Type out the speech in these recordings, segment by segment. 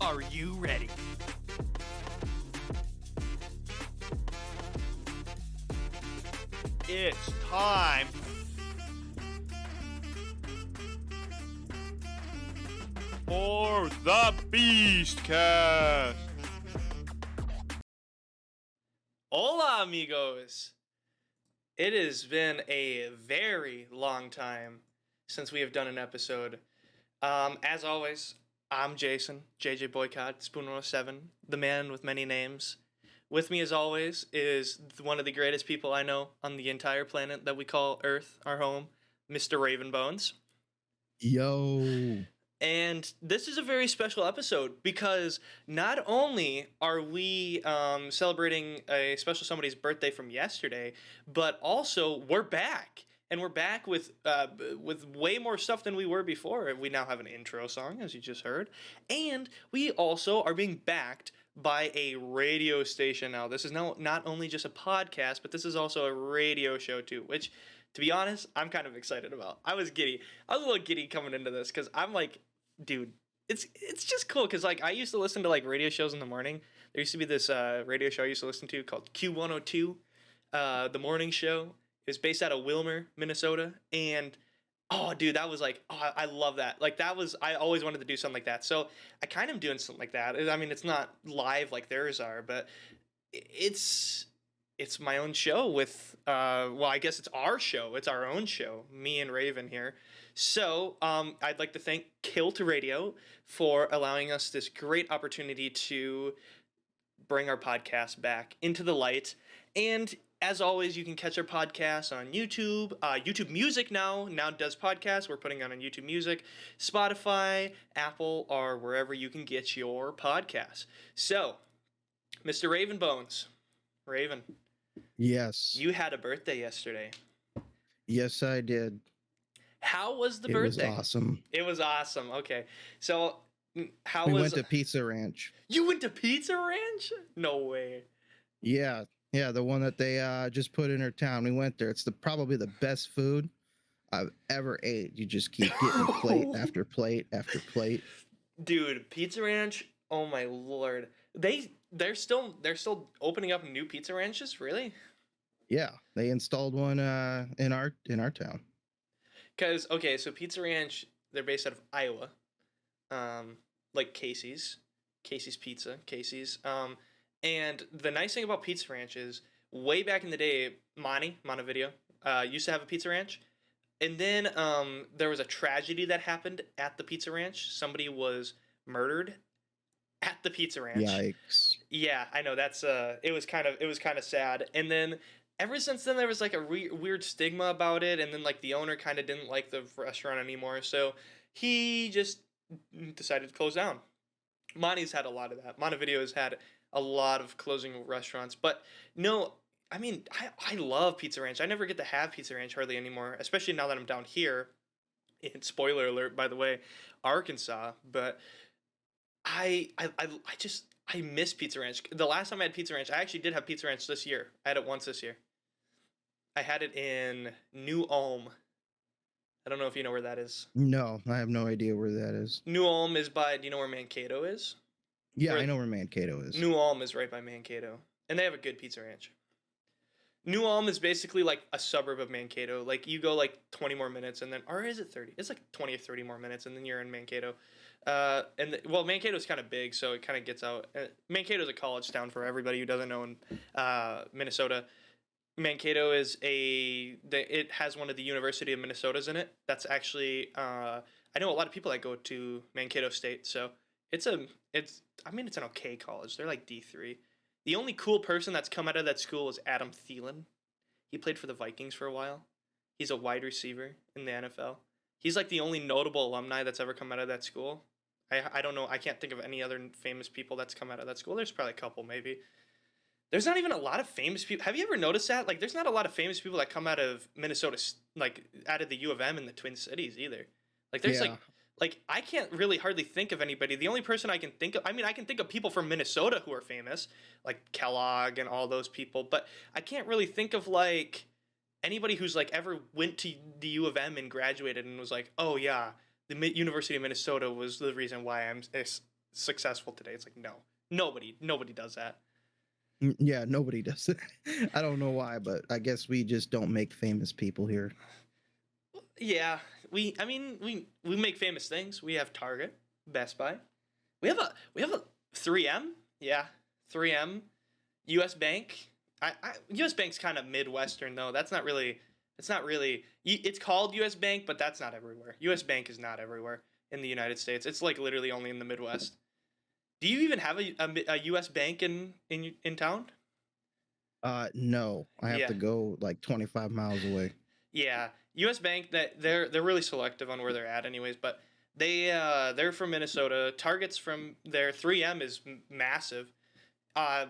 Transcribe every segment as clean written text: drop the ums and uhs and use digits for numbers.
Are you ready? It's time for the Beastcast. Hola, amigos. It has been a very long time since we have done an episode. As always, I'm Jason, JJ Boycott, Spoon 107, the man with many names. With me, as always, is one of the greatest people I know on the entire planet that we call Earth, our home, Mr. Ravenbones. Yo. And this is a very special episode because not only are we celebrating a special somebody's birthday from yesterday, but also we're back. And we're back with way more stuff than we were before. We now have an intro song, as you just heard. And we also are being backed by a radio station now. This is now not only just a podcast, but this is also a radio show too, which, to be honest, I'm kind of excited about. I was giddy. I was a little giddy coming into this because I'm like, dude, it's just cool because like I used to listen to like radio shows in the morning. There used to be this radio show I used to listen to called Q102, the morning show. It was based out of Wilmer, Minnesota, and oh, dude, that was like, oh, I love that. Like that was, I always wanted to do something like that. So I kind of am doing something like that. I mean, it's not live like theirs are, but it's my own show with, well, I guess it's our show. It's our own show, me and Raven here. So I'd like to thank KILT Radio for allowing us this great opportunity to bring our podcast back into the light. And as always, you can catch our podcast on YouTube. YouTube Music now does podcasts. We're putting on YouTube Music, Spotify, Apple, or wherever you can get your podcasts. So, Mr. Ravenbones, Raven. Yes. You had a birthday yesterday. Yes, I did. How was the birthday? It was awesome. It was awesome. Okay. So, we went to Pizza Ranch. You went to Pizza Ranch? No way. Yeah. Yeah, the one that they just put in our town. We went there. It's probably the best food I've ever ate. You just keep getting plate after plate after plate. Dude, Pizza Ranch, oh my lord. They're still opening up new Pizza Ranches, really? Yeah, they installed one in our town. Cuz okay, so Pizza Ranch, they're based out of Iowa. Like Casey's Pizza, Casey's. And the nice thing about Pizza Ranch is, way back in the day, Montevideo, used to have a Pizza Ranch. And then there was a tragedy that happened at the Pizza Ranch. Somebody was murdered at the Pizza Ranch. Yikes. Yeah, I know. That's it was kind of sad. And then ever since then, there was like a weird stigma about it. And then like the owner kind of didn't like the restaurant anymore, so he just decided to close down. Monty's had a lot of that. Montevideo has had a lot of closing restaurants, but no, I mean, I love Pizza Ranch. I never get to have Pizza Ranch hardly anymore, especially now that I'm down here. And spoiler alert, by the way, Arkansas. But I miss Pizza Ranch. The last time I had Pizza Ranch, I actually did have Pizza Ranch this year. I had it once this year. I had it in New Ulm. I don't know if you know where that is. No, I have no idea where that is. New Ulm is by, do you know where Mankato is? Yeah, I know where Mankato is. New Ulm is right by Mankato. And they have a good Pizza Ranch. New Ulm is basically like a suburb of Mankato. Like you go like 20 more minutes and then, or is it 30? It's like 20 or 30 more minutes and then you're in Mankato. Well, Mankato's kind of big, so it kind of gets out. Mankato's a college town for everybody who doesn't know in Minnesota. Mankato is it has one of the University of Minnesotas in it. That's actually, I know a lot of people that go to Mankato State, so it's an okay college. They're like D3. The only cool person that's come out of that school is Adam Thielen. He played for the Vikings for a while. He's a wide receiver in the NFL. He's like the only notable alumni that's ever come out of that school. I don't know. I can't think of any other famous people that's come out of that school. There's probably a couple, maybe. There's not even a lot of famous people. Have you ever noticed that? Like, there's not a lot of famous people that come out of Minnesota, like out of the U of M in the Twin Cities either. Like, there's like I can't really hardly think of anybody. The only person I can think of, I mean, I can think of people from Minnesota who are famous, like Kellogg and all those people, but I can't really think of like anybody who's like ever went to the U of M and graduated and was like, oh yeah, the University of Minnesota was the reason why I'm successful today. It's like, no, nobody does that. Yeah, nobody does it. I don't know why, but I guess we just don't make famous people here. Yeah, I mean we make famous things. We have Target, Best Buy. We have a 3M. Yeah, 3M, US Bank. US Bank's kind of Midwestern though. That's not really. It's not really. It's called US Bank, but that's not everywhere. US Bank is not everywhere in the United States. It's like literally only in the Midwest. Do you even have a US Bank in town? No, I have Yeah. to go like 25 miles away. Yeah, US Bank, that they're really selective on where they're at anyways, but they're from Minnesota. Target's from there. 3M is massive. I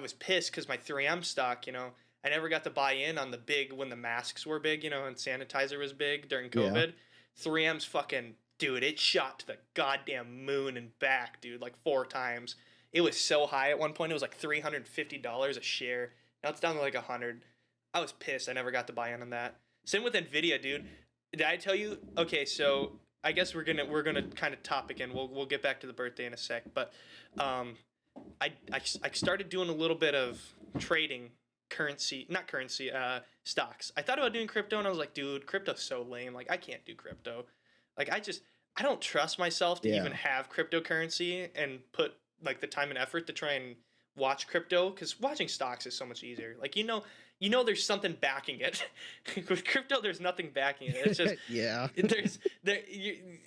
was pissed because my 3M stock, I never got to buy in on the big when the masks were big, and sanitizer was big during COVID. Yeah. 3M's fucking, dude, it shot to the goddamn moon and back, dude, like 4 times. It was so high at one point. It was like $350 a share. Now it's down to like $100. I was pissed. I never got to buy in on that. Same with Nvidia, dude. Did I tell you? Okay, so I guess we're gonna kind of topic and we'll get back to the birthday in a sec. But I started doing a little bit of trading stocks. I thought about doing crypto and I was like, dude, crypto's so lame. Like I can't do crypto. Like I don't trust myself to even have cryptocurrency and put like the time and effort to try and watch crypto, because watching stocks is so much easier. Like there's something backing it. With crypto, there's nothing backing it. It's just yeah.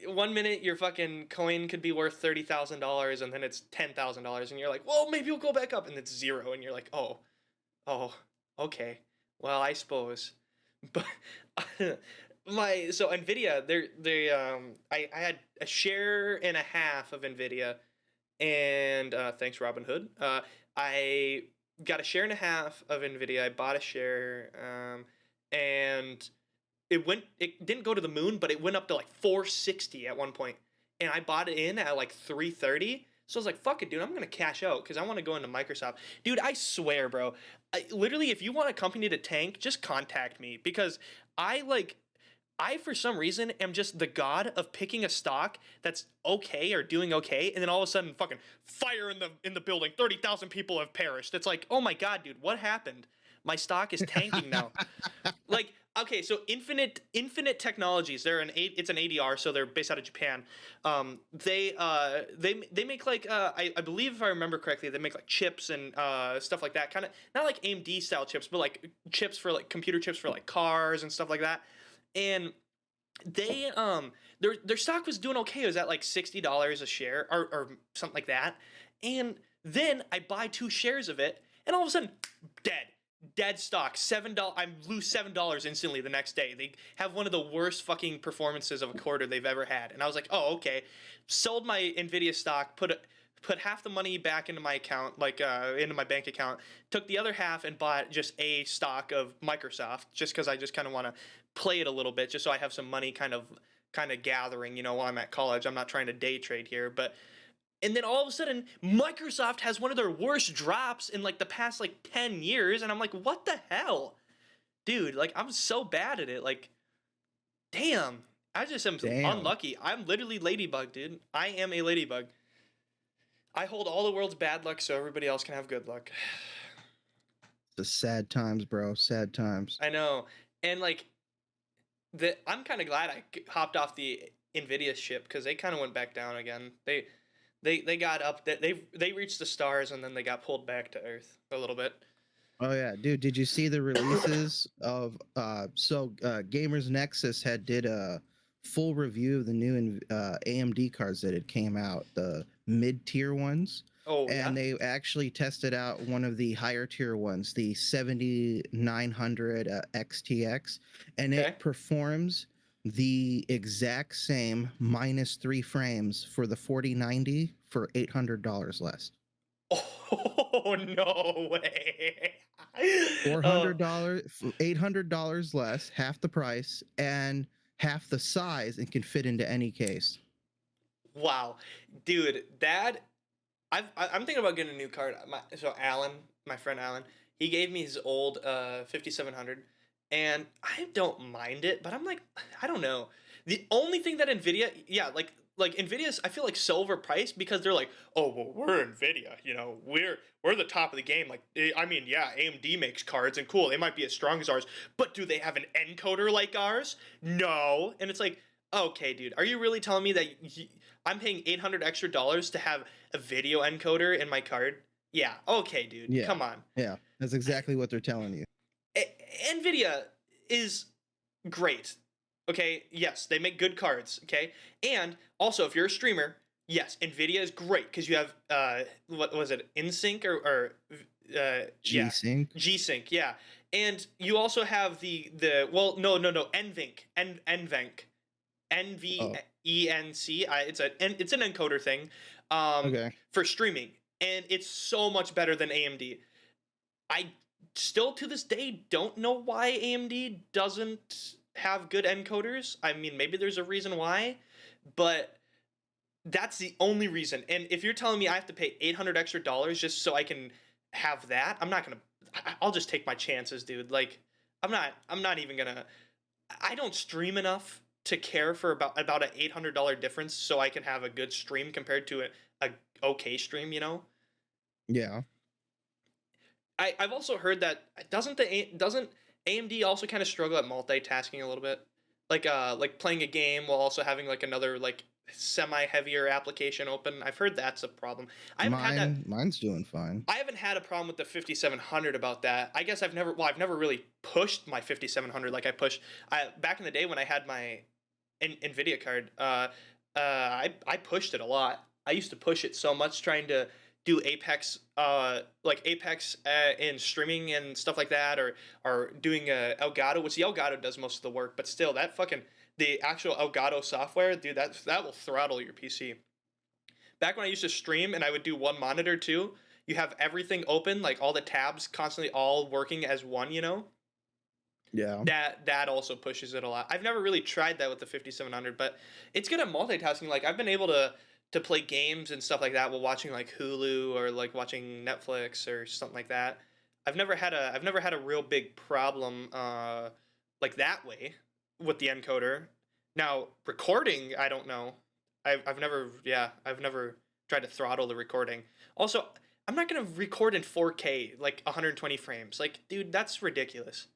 One minute your fucking coin could be worth $30,000 and then it's $10,000 and you're like, well, maybe it'll go back up, and it's zero and you're like, oh, okay, well, I suppose. But so Nvidia, I had a share and a half of Nvidia, and thanks Robinhood. I got a share and a half of Nvidia. I bought a share, and it didn't go to the moon, but it went up to like 460 at one point, and I bought it in at like 330. So I was like, fuck it, dude, I'm gonna cash out because I want to go into Microsoft. Dude, I swear, bro, literally, if you want a company to tank, just contact me, because I for some reason am just the god of picking a stock that's okay or doing okay, and then all of a sudden fucking fire in the building, 30,000 people have perished. It's like, oh my god, dude, what happened? My stock is tanking now. Like, okay, so Infinite Technologies, it's an ADR, so they're based out of Japan. They make like I believe, if I remember correctly, they make like chips and stuff like that, kind of not like AMD style chips, but like chips for like computer chips for like cars and stuff like that. And they their stock was doing okay. It was at like $60 a share or something like that. And then I buy 2 shares of it, and all of a sudden, dead stock. $7. I lose $7 instantly the next day. They have one of the worst fucking performances of a quarter they've ever had. And I was like, oh, okay. Sold my Nvidia stock, put half the money back into my account, like into my bank account, took the other half and bought just a stock of Microsoft, just because I just kind of want to play it a little bit, just so I have some money kind of gathering, while I'm at college. I'm not trying to day trade here, and then all of a sudden, Microsoft has one of their worst drops in like the past like 10 years, and I'm like, what the hell? Dude, like I'm so bad at it. Like, damn. I just am unlucky. I'm literally ladybug, dude. I am a ladybug. I hold all the world's bad luck so everybody else can have good luck. The sad times, bro. Sad times. I know. And like I'm kind of glad I hopped off the Nvidia ship, because they kind of went back down again. They got up, they reached the stars, and then they got pulled back to earth a little bit. Oh yeah, dude, did you see the releases of Gamers Nexus did a full review of the new AMD cards that had came out, the mid-tier ones. Oh, and they actually tested out one of the higher tier ones, the 7900 XTX, and it performs the exact same -3 frames for the 4090 for $800 less. Oh, no way. $800 less, half the price, and half the size and can fit into any case. Wow, dude, I'm thinking about getting a new card. So Alan, my friend Alan, he gave me his old 5700, and I don't mind it, but I'm like, I don't know. The only thing that Nvidia, yeah, like Nvidia's, I feel like so overpriced because they're like, oh well, we're Nvidia, you know, we're the top of the game. Like, I mean, yeah, AMD makes cards and cool, they might be as strong as ours, but do they have an encoder like ours? No, and it's like, okay, dude, are you really telling me that I'm paying $800 extra to have a video encoder in my card? Yeah, okay, dude, Yeah. come on. Yeah, that's exactly what they're telling you. Nvidia is great. Okay, yes, they make good cards, okay? And also, if you're a streamer, yes, Nvidia is great because you have what was it, InSync or G-Sync. Yeah, G-Sync, yeah. And you also have the well, no, NVENC, NVENC. It's an encoder thing, Okay. for streaming, and it's so much better than AMD. I still to this day don't know why AMD doesn't have good encoders. I mean, maybe there's a reason why, but that's the only reason. And if you're telling me I have to pay $800 extra just so I can have that, I'm not gonna. I'll just take my chances, dude. Like, I'm not even gonna. I don't stream enough to care for about an $800 difference so I can have a good stream compared to a okay stream, you know? Yeah. I've also heard that doesn't AMD also kind of struggle at multitasking a little bit, like playing a game while also having like another like semi-heavier application open. I've heard that's a problem. Mine's doing fine. I haven't had a problem with the 5700 about that. I guess I've never really pushed my 5700 like I pushed back in the day when I had my Nvidia card. I pushed it a lot. I used to push it so much trying to do Apex, in streaming and stuff like that, or doing Elgato, which the Elgato does most of the work, but still, the actual Elgato software, dude, that will throttle your PC. Back when I used to stream and I would do one monitor too, you have everything open, like all the tabs constantly all working as one, you know? Yeah. That also pushes it a lot. I've never really tried that with the 5700, but it's good at multitasking. Like, I've been able to play games and stuff like that while watching like Hulu or like watching Netflix or something like that. I've never had a real big problem like that way with the encoder. Now, recording, I don't know. I've never tried to throttle the recording. Also, I'm not going to record in 4K like 120 frames. Like, dude, that's ridiculous.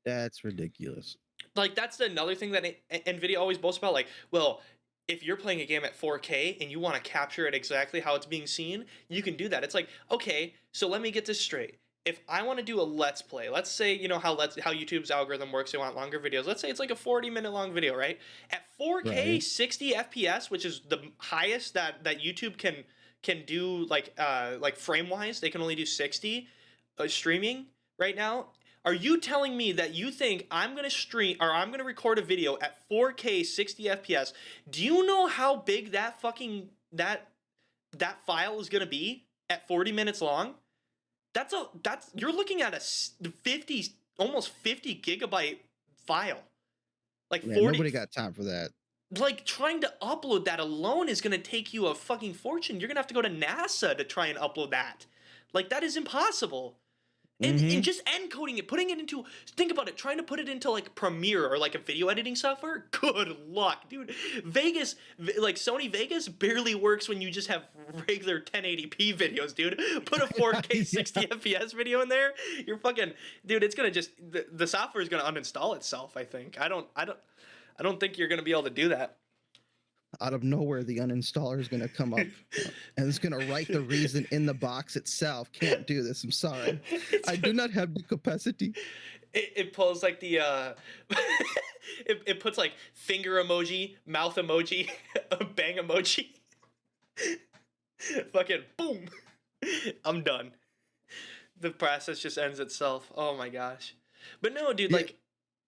That's ridiculous. Like, that's another thing that Nvidia always boasts about, like, well, if you're playing a game at 4K and you want to capture it exactly how it's being seen, you can do that. It's like, okay, so let me get this straight. If I want to do a Let's Play, let's say, you know how YouTube's algorithm works, they want longer videos. Let's say it's like a 40-minute long video, right? At 4K, right. 60 FPS, which is the highest that YouTube can do, like frame-wise, they can only do 60 streaming right now. Are you telling me that you think I'm going to stream or I'm going to record a video at 4K 60 FPS? Do you know how big that fucking that file is going to be at 40 minutes long? You're looking at a almost 50 gigabyte file. Like, yeah, 40. Nobody got time for that. Like, trying to upload that alone is going to take you a fucking fortune. You're going to have to go to NASA to try and upload that. Like, that is impossible. And just encoding it, putting it into, think about it, trying to put it into like Premiere or like a video editing software. Good luck, dude. Vegas, like Sony Vegas barely works when you just have regular 1080p videos, dude. Put a 4K 60 FPS video in there. You're fucking, dude, it's going to just, the software is going to uninstall itself, I think. I don't think you're going to be able to do that. Out of nowhere, the uninstaller is going to come up and it's going to write the reason in the box itself. Can't do this. I'm sorry. I do not have the capacity. It pulls like the it puts like finger emoji, mouth emoji, bang emoji. Fucking boom. I'm done. The process just ends itself. Oh my gosh. But no, dude, like,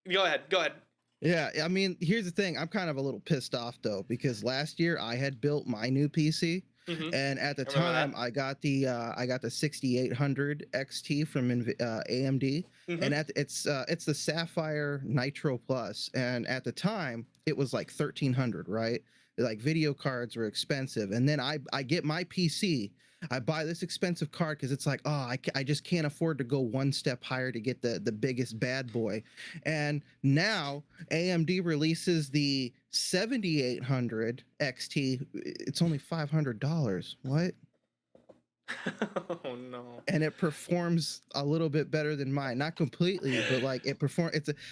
go ahead. Yeah, I mean, here's the thing. I'm kind of a little pissed off, though, because last year I had built my new PC Mm-hmm. And at the time, I got the 6800 XT from AMD, Mm-hmm. and it's the Sapphire Nitro Plus, and at the time it was like 1300, right? Like video cards were expensive, and then I get my PC. I buy this expensive card because it's like, oh, I just can't afford to go one step higher to get the biggest bad boy. And now AMD releases the 7800 XT. It's only $500. What? Oh no. And it performs a little bit better than mine. Not completely, but like it perform.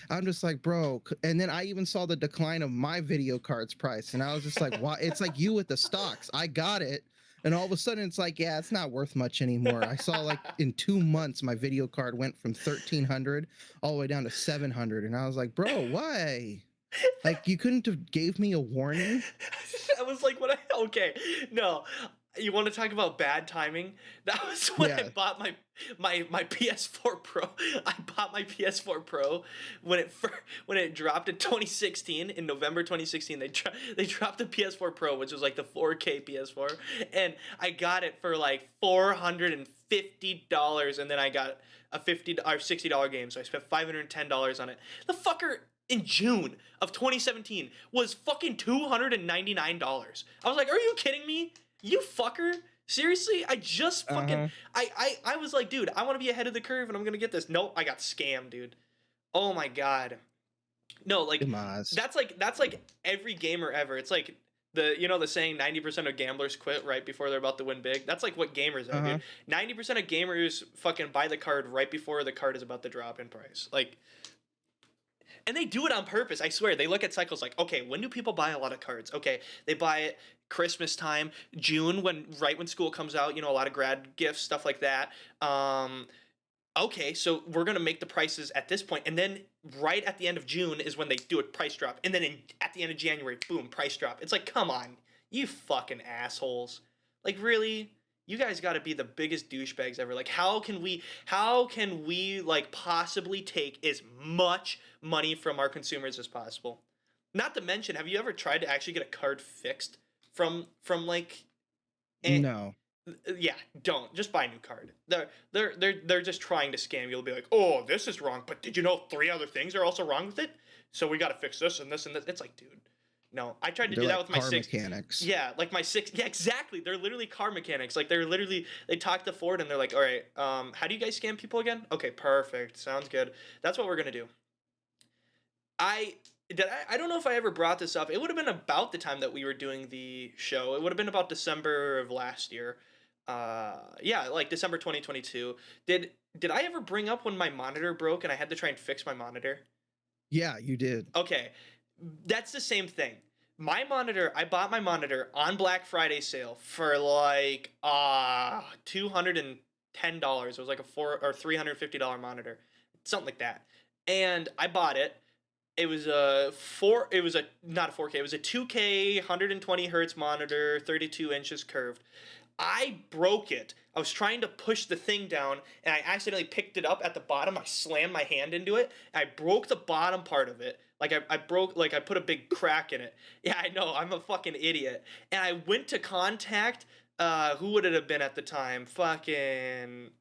I'm just like, bro. And then I even saw the decline of my video card's price, and I was just like, why? It's like you with the stocks. I got it. And all of a sudden, it's like, yeah, it's not worth much anymore. I saw like in 2 months, my video card went from 1300 all the way down to 700, and I was like, bro, why? Like, you couldn't have gave me a warning? I was like, what? Okay, no. You want to talk about bad timing? That was when I bought my PS4 Pro. I bought my PS4 Pro when it dropped in 2016. In November 2016, they dropped the PS4 Pro, which was like the 4K PS4, and I got it for like $450, and then I got a $50 or $60 game, so I spent $510 on it. The fucker in June of 2017 was fucking $299. I was like, are you kidding me? You fucker. Seriously? I just fucking I was like, dude, I want to be ahead of the curve and I'm gonna get this. Nope, I got scammed, dude. Oh my god. No, like that's like every gamer ever. It's like the saying 90% of gamblers quit right before they're about to win big. That's like what gamers are, dude. 90% of gamers fucking buy the card right before the card is about to drop in price. Like, and they do it on purpose. I swear. They look at cycles like, okay, when do people buy a lot of cards? Okay, they buy it Christmas time, June, right when school comes out. A lot of grad gifts, stuff like that. Okay, so we're gonna make the prices at this point, and then right at the end of June is when they do a price drop, and then at the end of January, boom, price drop. It's like, come on, you fucking assholes! Like, really? You guys got to be the biggest douchebags ever. Like, how can we like possibly take as much money from our consumers as possible? Not to mention, have you ever tried to actually get a card fixed from like? No. Yeah, don't. Just buy a new card. They're just trying to scam you. You'll be like, oh, this is wrong, but did you know 3 other things are also wrong with it? So we got to fix this and this and this. It's like, dude. No, I tried to do that with my car mechanics. Yeah, like my 6. Yeah, exactly. They're literally car mechanics. Like they talk to Ford and they're like, all right, how do you guys scam people again? Okay, perfect. Sounds good. That's what we're gonna do. I don't know if I ever brought this up. It would have been about the time that we were doing the show. It would have been about December of last year. Yeah, like December 2022. Did I ever bring up when my monitor broke and I had to try and fix my monitor? Yeah, you did. Okay. That's the same thing. I bought my monitor on Black Friday sale for like $210. It was like a $350 monitor, something like that. And I bought it. It was not a 4K. It was a 2K 120 hertz monitor, 32 inches curved. I broke it. I was trying to push the thing down, and I accidentally picked it up at the bottom. I slammed my hand into it, and I broke the bottom part of it. Like, I put a big crack in it. Yeah, I know. I'm a fucking idiot. And I went to contact, who would it have been at the time? Fucking,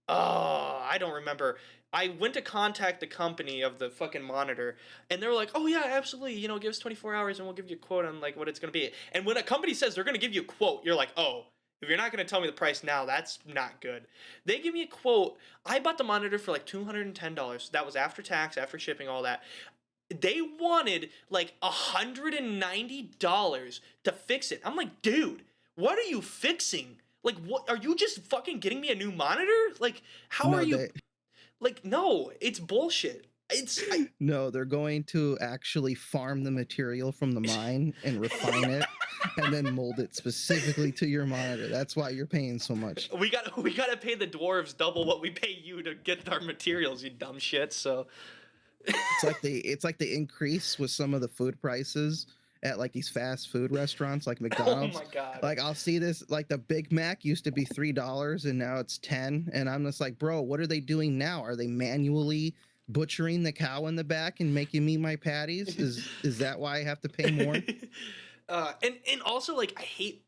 I don't remember. I went to contact the company of the fucking monitor, and they were like, oh, yeah, absolutely. Give us 24 hours, and we'll give you a quote on, like, what it's going to be. And when a company says they're going to give you a quote, you're like, oh, if you're not going to tell me the price now, that's not good. They give me a quote. I bought the monitor for like $210. That was after tax, after shipping, all that. They wanted like $190 to fix it. I'm like, dude, what are you fixing? Like, what are you just fucking getting me a new monitor? Like, how are you? Like, no, it's bullshit. No, they're going to actually farm the material from the mine and refine it and then mold it specifically to your monitor. That's why you're paying so much. We gotta pay the dwarves double what we pay you to get our materials, you dumb shit. So it's like the increase with some of the food prices at like these fast food restaurants like McDonald's. Oh my god. Like, I'll see this, like the Big Mac used to be $3 and now it's $10, and I'm just like, bro, what are they doing now? Are they manually butchering the cow in the back and making me my patties? Is that why I have to pay more? And also, like, I hate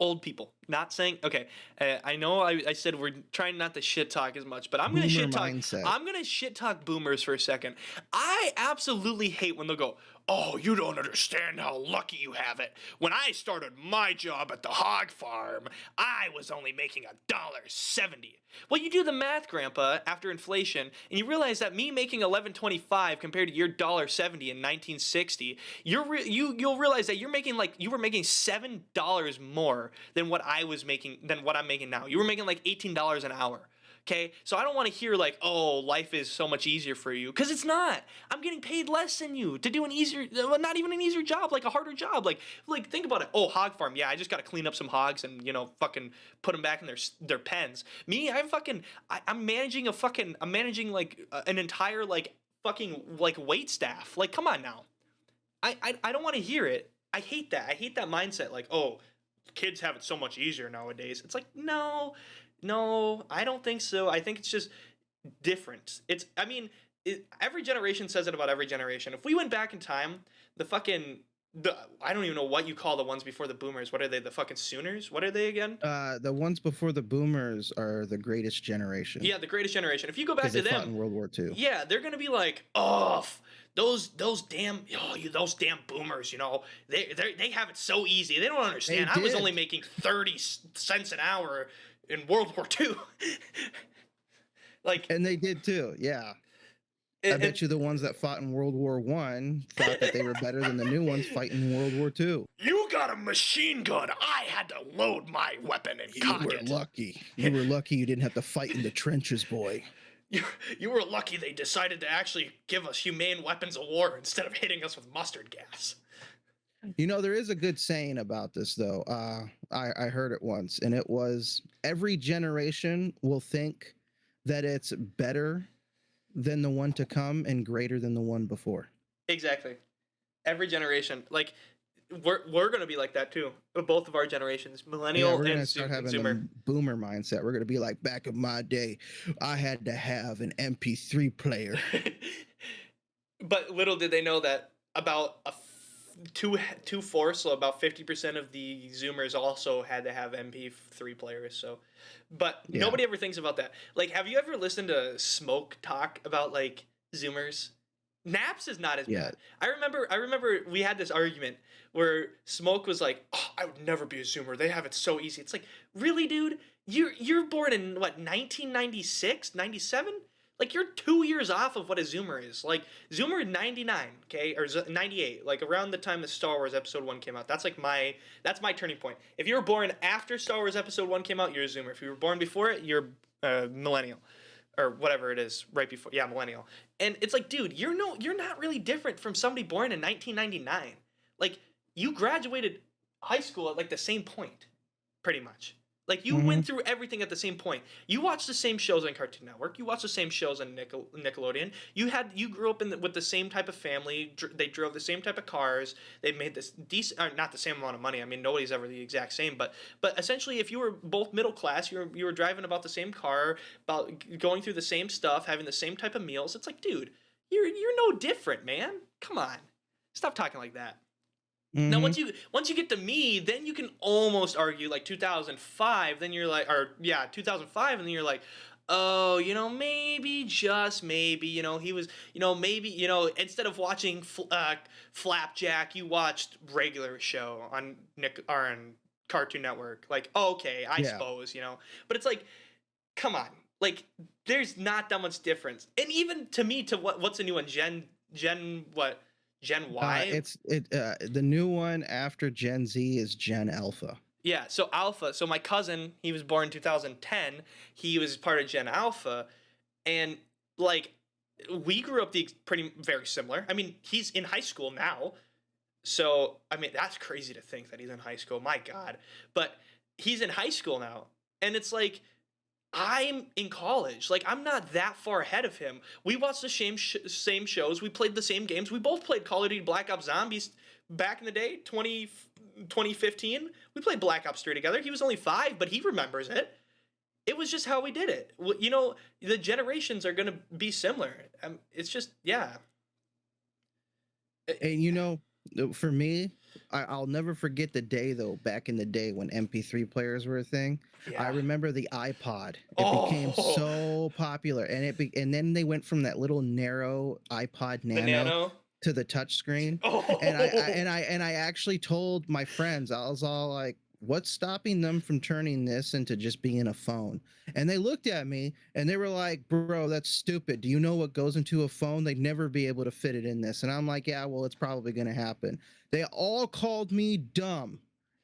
old people. Not saying okay. I know I said we're trying not to shit talk as much, but I'm gonna shit talk. I'm gonna shit talk boomers for a second. I absolutely hate when they'll go, "Oh, you don't understand how lucky you have it. When I started my job at the hog farm, I was only making $1.70." Well, you do the math, Grandpa, after inflation, and you realize that me making $11.25 compared to your $1.70 in 1960, you'll realize that you were making $7 more than what I'm making now. You were making like $18 an hour. Okay, so I don't want to hear like, oh, life is so much easier for you, because it's not. I'm getting paid less than you to do an easier, not even an easier job, like a harder job. Like think about it. Oh, hog farm. Yeah, I just got to clean up some hogs and fucking put them back in their pens. Me, I'm managing like an entire like fucking like wait staff. Like, come on now. I don't want to hear it. I hate that. I hate that mindset. Like, oh, kids have it so much easier nowadays. It's like, no, I don't think so. I think it's just different. Every generation says it about every generation. If we went back in time, I don't even know what you call the ones before the boomers. What are they? The fucking Sooners? What are they again? The ones before the boomers are the greatest generation. Yeah, the greatest generation. If you go back to them, fought in World War II. Yeah, they're gonna be like, oh, those damn boomers. They have it so easy. They don't understand. I was only making 30 cents an hour in World War II. And they did too. Yeah. I bet you the ones that fought in World War I thought that they were better than the new ones fighting in World War II. You got a machine gun. I had to load my weapon and cock it. You were lucky. You were lucky you didn't have to fight in the trenches, boy. You were lucky they decided to actually give us humane weapons of war instead of hitting us with mustard gas. There is a good saying about this, though. I heard it once, and it was, every generation will think that it's better than the one to come and greater than the one before. Exactly. Every generation. Like, we're going to be like that, too. Both of our generations, millennial we're and gonna start having the boomer mindset. We're going to be like, back in my day, I had to have an MP3 player. But little did they know that about two-fourths, so about 50% of the Zoomers also had to have MP3 players. So, but nobody ever thinks about that. Like, have you ever listened to Smoke talk about like Zoomers? Naps is not as bad. I remember we had this argument where Smoke was like, "Oh, I would never be a Zoomer. They have it so easy." It's like, really, dude? You're born in what, 1996, 97? Like, you're 2 years off of what a Zoomer is. Like, Zoomer 99, okay, or 98, like around the time that Star Wars Episode 1 came out. That's my turning point. If you were born after Star Wars Episode 1 came out, you're a Zoomer. If you were born before it, you're millennial. Or whatever it is, right before, millennial. And it's like, dude, you're not really different from somebody born in 1999. Like, you graduated high school at like the same point, pretty much. Like, you went through everything at the same point. You watched the same shows on Cartoon Network. You watched the same shows on Nickelodeon. You grew up with the same type of family. They drove the same type of cars. They made this decent, not the same amount of money. I mean, nobody's ever the exact same. But essentially, if you were both middle class, you were driving about the same car, about going through the same stuff, having the same type of meals. It's like, dude, you're no different, man. Come on, stop talking like that. Now, once you get to me, then you can almost argue like 2005. Then you're like, 2005, and then you're like, oh, maybe, just maybe, he was, maybe, instead of watching Flapjack, you watched regular show on Cartoon Network. Like, okay, I suppose, But it's like, come on, like, there's not that much difference. And even to me, to what's the new one, Gen what? Gen Y? The new one after Gen Z is Gen Alpha. Yeah, so Alpha. So my cousin, he was born in 2010. He was part of Gen Alpha, and like, we grew up very similar. I mean, he's in high school now, so I mean, that's crazy to think that he's in high school. My God, but he's in high school now, and it's like, I'm in college. Like, I'm not that far ahead of him. We watched the same shows. We played the same games. We both played Call of Duty Black Ops Zombies back in the day, 2015. We played Black Ops 3 together. He was only 5, but he remembers it. It was just how we did it. The generations are going to be similar. It's just, yeah. And For me, I'll never forget the day though. Back in the day when MP3 players were a thing, I Yeah. remember the iPod. It became Oh, so popular, and and then they went from that little narrow iPod the Nano Nano. to the touchscreen. Oh, And I actually told my friends, I was all like, what's stopping them from turning this into just being a phone? And they looked at me and they were like, bro, that's stupid. Do you know what goes into a phone? They'd never be able to fit it in this. And I'm like, yeah, well, it's probably going to happen. They all called me dumb.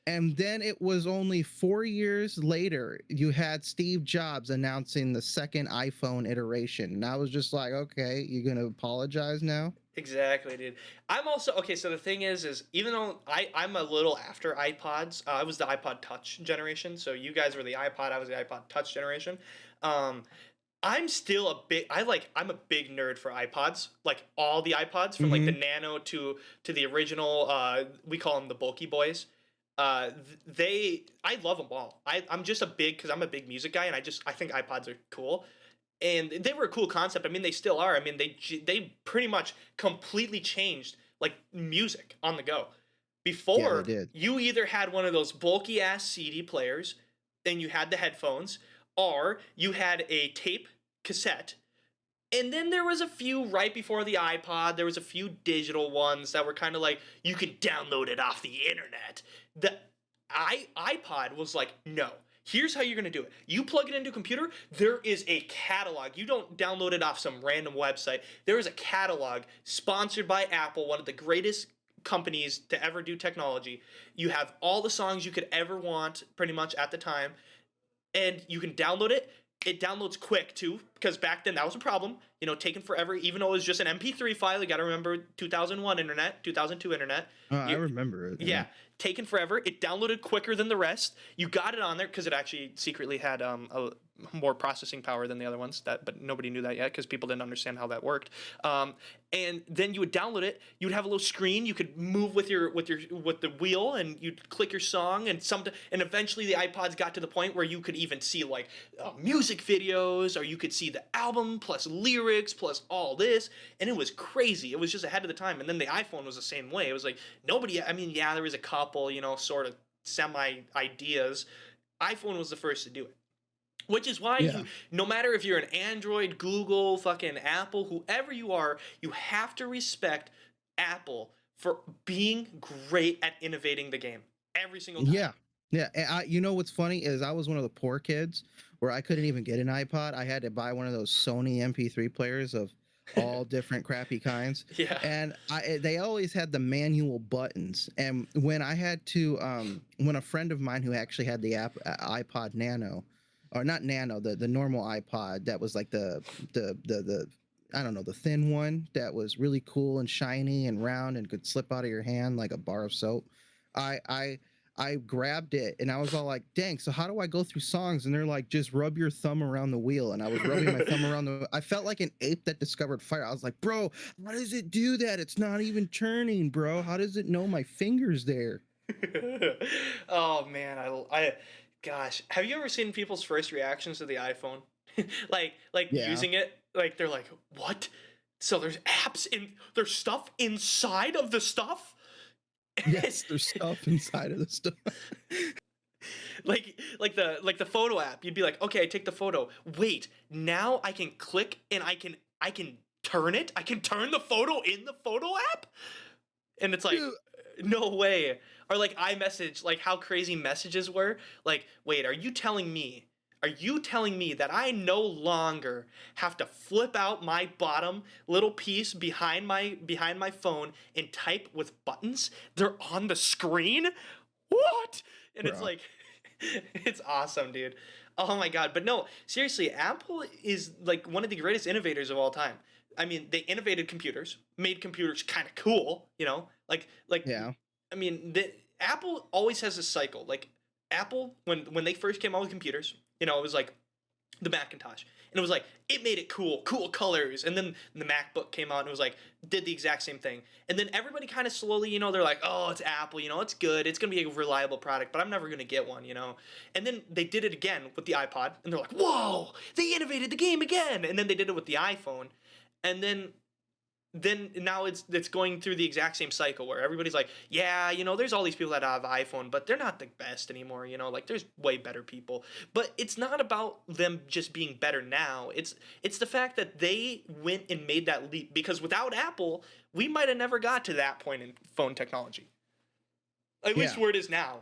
And then it was only 4 years later, you had Steve Jobs announcing the second iPhone iteration. And I was just like, okay, you're going to apologize now? exactly, dude. I'm also okay. So the thing is even though I'm a little after iPods, I was the iPod Touch generation. So you guys were the iPod, I was the iPod Touch generation. Um, I'm still a big I'm a big nerd for iPods. Like all the iPods from like the Mm-hmm. Nano to the original we call them the bulky boys. I love them all. I'm just a big cuz I'm a big music guy and I think iPods are cool. And they were a cool concept. I mean, they still are. I mean, they pretty much completely changed like music on the go. Yeah, they Before, did. you either had one of those bulky ass CD players and you had the headphones, or you had a tape cassette. And then there was a few right before the iPod. There was a few digital ones that were kind of like you could download it off the internet. The iPod was like, no. Here's how you're gonna do it. You plug it into a computer. There is a catalog. You don't download it off some random website. There is a catalog sponsored by Apple, one of the greatest companies to ever do technology. You have all the songs you could ever want, pretty much at the time, and you can download it. It downloads quick too, because back then that was a problem. Taking forever, even though it was just an MP3 file. You got to remember 2001 internet, 2002 internet. Oh, I You, remember it. yeah, taking forever. It downloaded quicker than the rest. You got it on there because it actually secretly had a more processing power than the other ones. But nobody knew that yet because people didn't understand how that worked. And then you would download it. You would have a little screen. You could move with the wheel, and you'd click your song, and eventually the iPods got to the point where you could even see like music videos, or you could see the album plus lyrics plus all this, and it was crazy. It was just ahead of the time. And then the iPhone was the same way. It was like nobody. I mean, yeah, there was a couple, sort of semi ideas. iPhone was the first to do it. Which is why Yeah. no matter if you're an Android, Google, fucking Apple, whoever you are, you have to respect Apple for being great at innovating the game every single time. Yeah. Yeah. And you know what's funny is I was one of the poor kids where I couldn't even get an iPod. I had to buy one of those Sony MP3 players of all different crappy kinds. Yeah. And they always had the manual buttons. And when I had to, when a friend of mine who actually had the iPod Nano, or not Nano, the normal iPod that was like the I don't know, the thin one that was really cool and shiny and round and could slip out of your hand like a bar of soap. I I I grabbed it and I was all like, dang, so how do I go through songs? And they're like, just rub your thumb around the wheel. And I was rubbing my thumb around I felt like an ape that discovered fire. I was like, bro, how does it do that? It's not even turning, bro. How does it know my finger's there? Oh man, gosh, have you ever seen people's first reactions to the iPhone? like Yeah. using it, like they're like, "What? So there's stuff inside of the stuff?" Yes, there's stuff inside of the stuff. like the photo app. You'd be like, "Okay, I take the photo. Wait, now I can click and I can turn it. I can turn the photo in the photo app?" And it's like, Dude, no way. Or like iMessage, like how crazy messages were. Like, wait, are you telling me that I no longer have to flip out my bottom little piece behind my phone and type with buttons? They're on the screen? What? And it's bro. like it's awesome, dude. Oh my god. But no, seriously, Apple is like one of the greatest innovators of all time. I mean, they innovated computers, made computers kind of cool, like Yeah. I mean, Apple always has a cycle. Like Apple, when they first came out with computers, it was like the Macintosh, and it was like it made it cool colors, and then the MacBook came out and it was like did the exact same thing, and then everybody kind of slowly, they're like, oh, it's Apple, it's good, it's gonna be a reliable product, but I'm never gonna get one, and then they did it again with the iPod, and they're like, whoa, they innovated the game again, and then they did it with the iPhone, and then then now it's going through the exact same cycle where everybody's like, yeah, there's all these people that have iPhone, but they're not the best anymore, like there's way better people. But it's not about them just being better now. It's the fact that they went and made that leap, because without Apple, we might have never got to that point in phone technology. At least where it is now.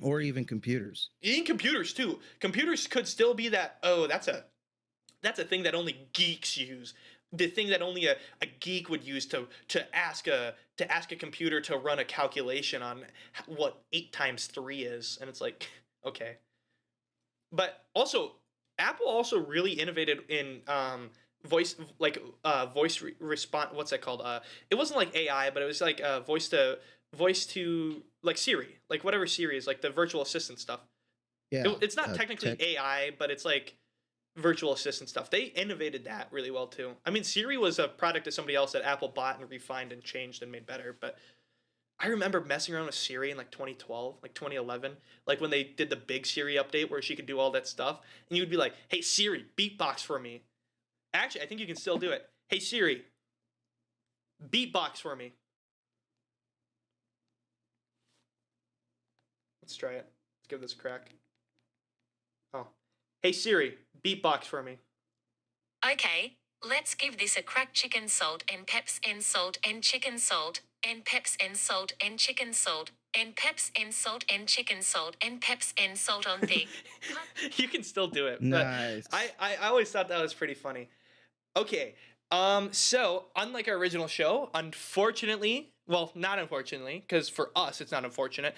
Or even computers. Even computers too. Computers could still be that, oh, that's a thing that only geeks use. The thing that only a geek would use to ask a computer to run a calculation on what 8 times 3 is, and it's like, okay. But also, Apple also really innovated in voice response. What's that called? It wasn't like AI, but it was like voice to like Siri, like whatever Siri is, like the virtual assistant stuff. Yeah, it's not technically AI, but it's like virtual assistant stuff. They innovated that really well too. I mean, Siri was a product of somebody else that Apple bought and refined and changed and made better. But I remember messing around with Siri in like 2012, like 2011, like when they did the big Siri update where she could do all that stuff, and you'd be like, "Hey Siri, beatbox for me." Actually, I think you can still do it. Hey Siri, beatbox for me. Let's try it. Let's give this a crack. Oh. Hey Siri, beatbox for me. Okay, let's give this a crack. Chicken salt and peps and salt and chicken salt and peps and salt and chicken salt and peps and salt and chicken salt and peps and salt on thing. You can still do it. Nice. I always thought that was pretty funny. Okay. So unlike our original show, unfortunately, well, not unfortunately, because for us it's not unfortunate,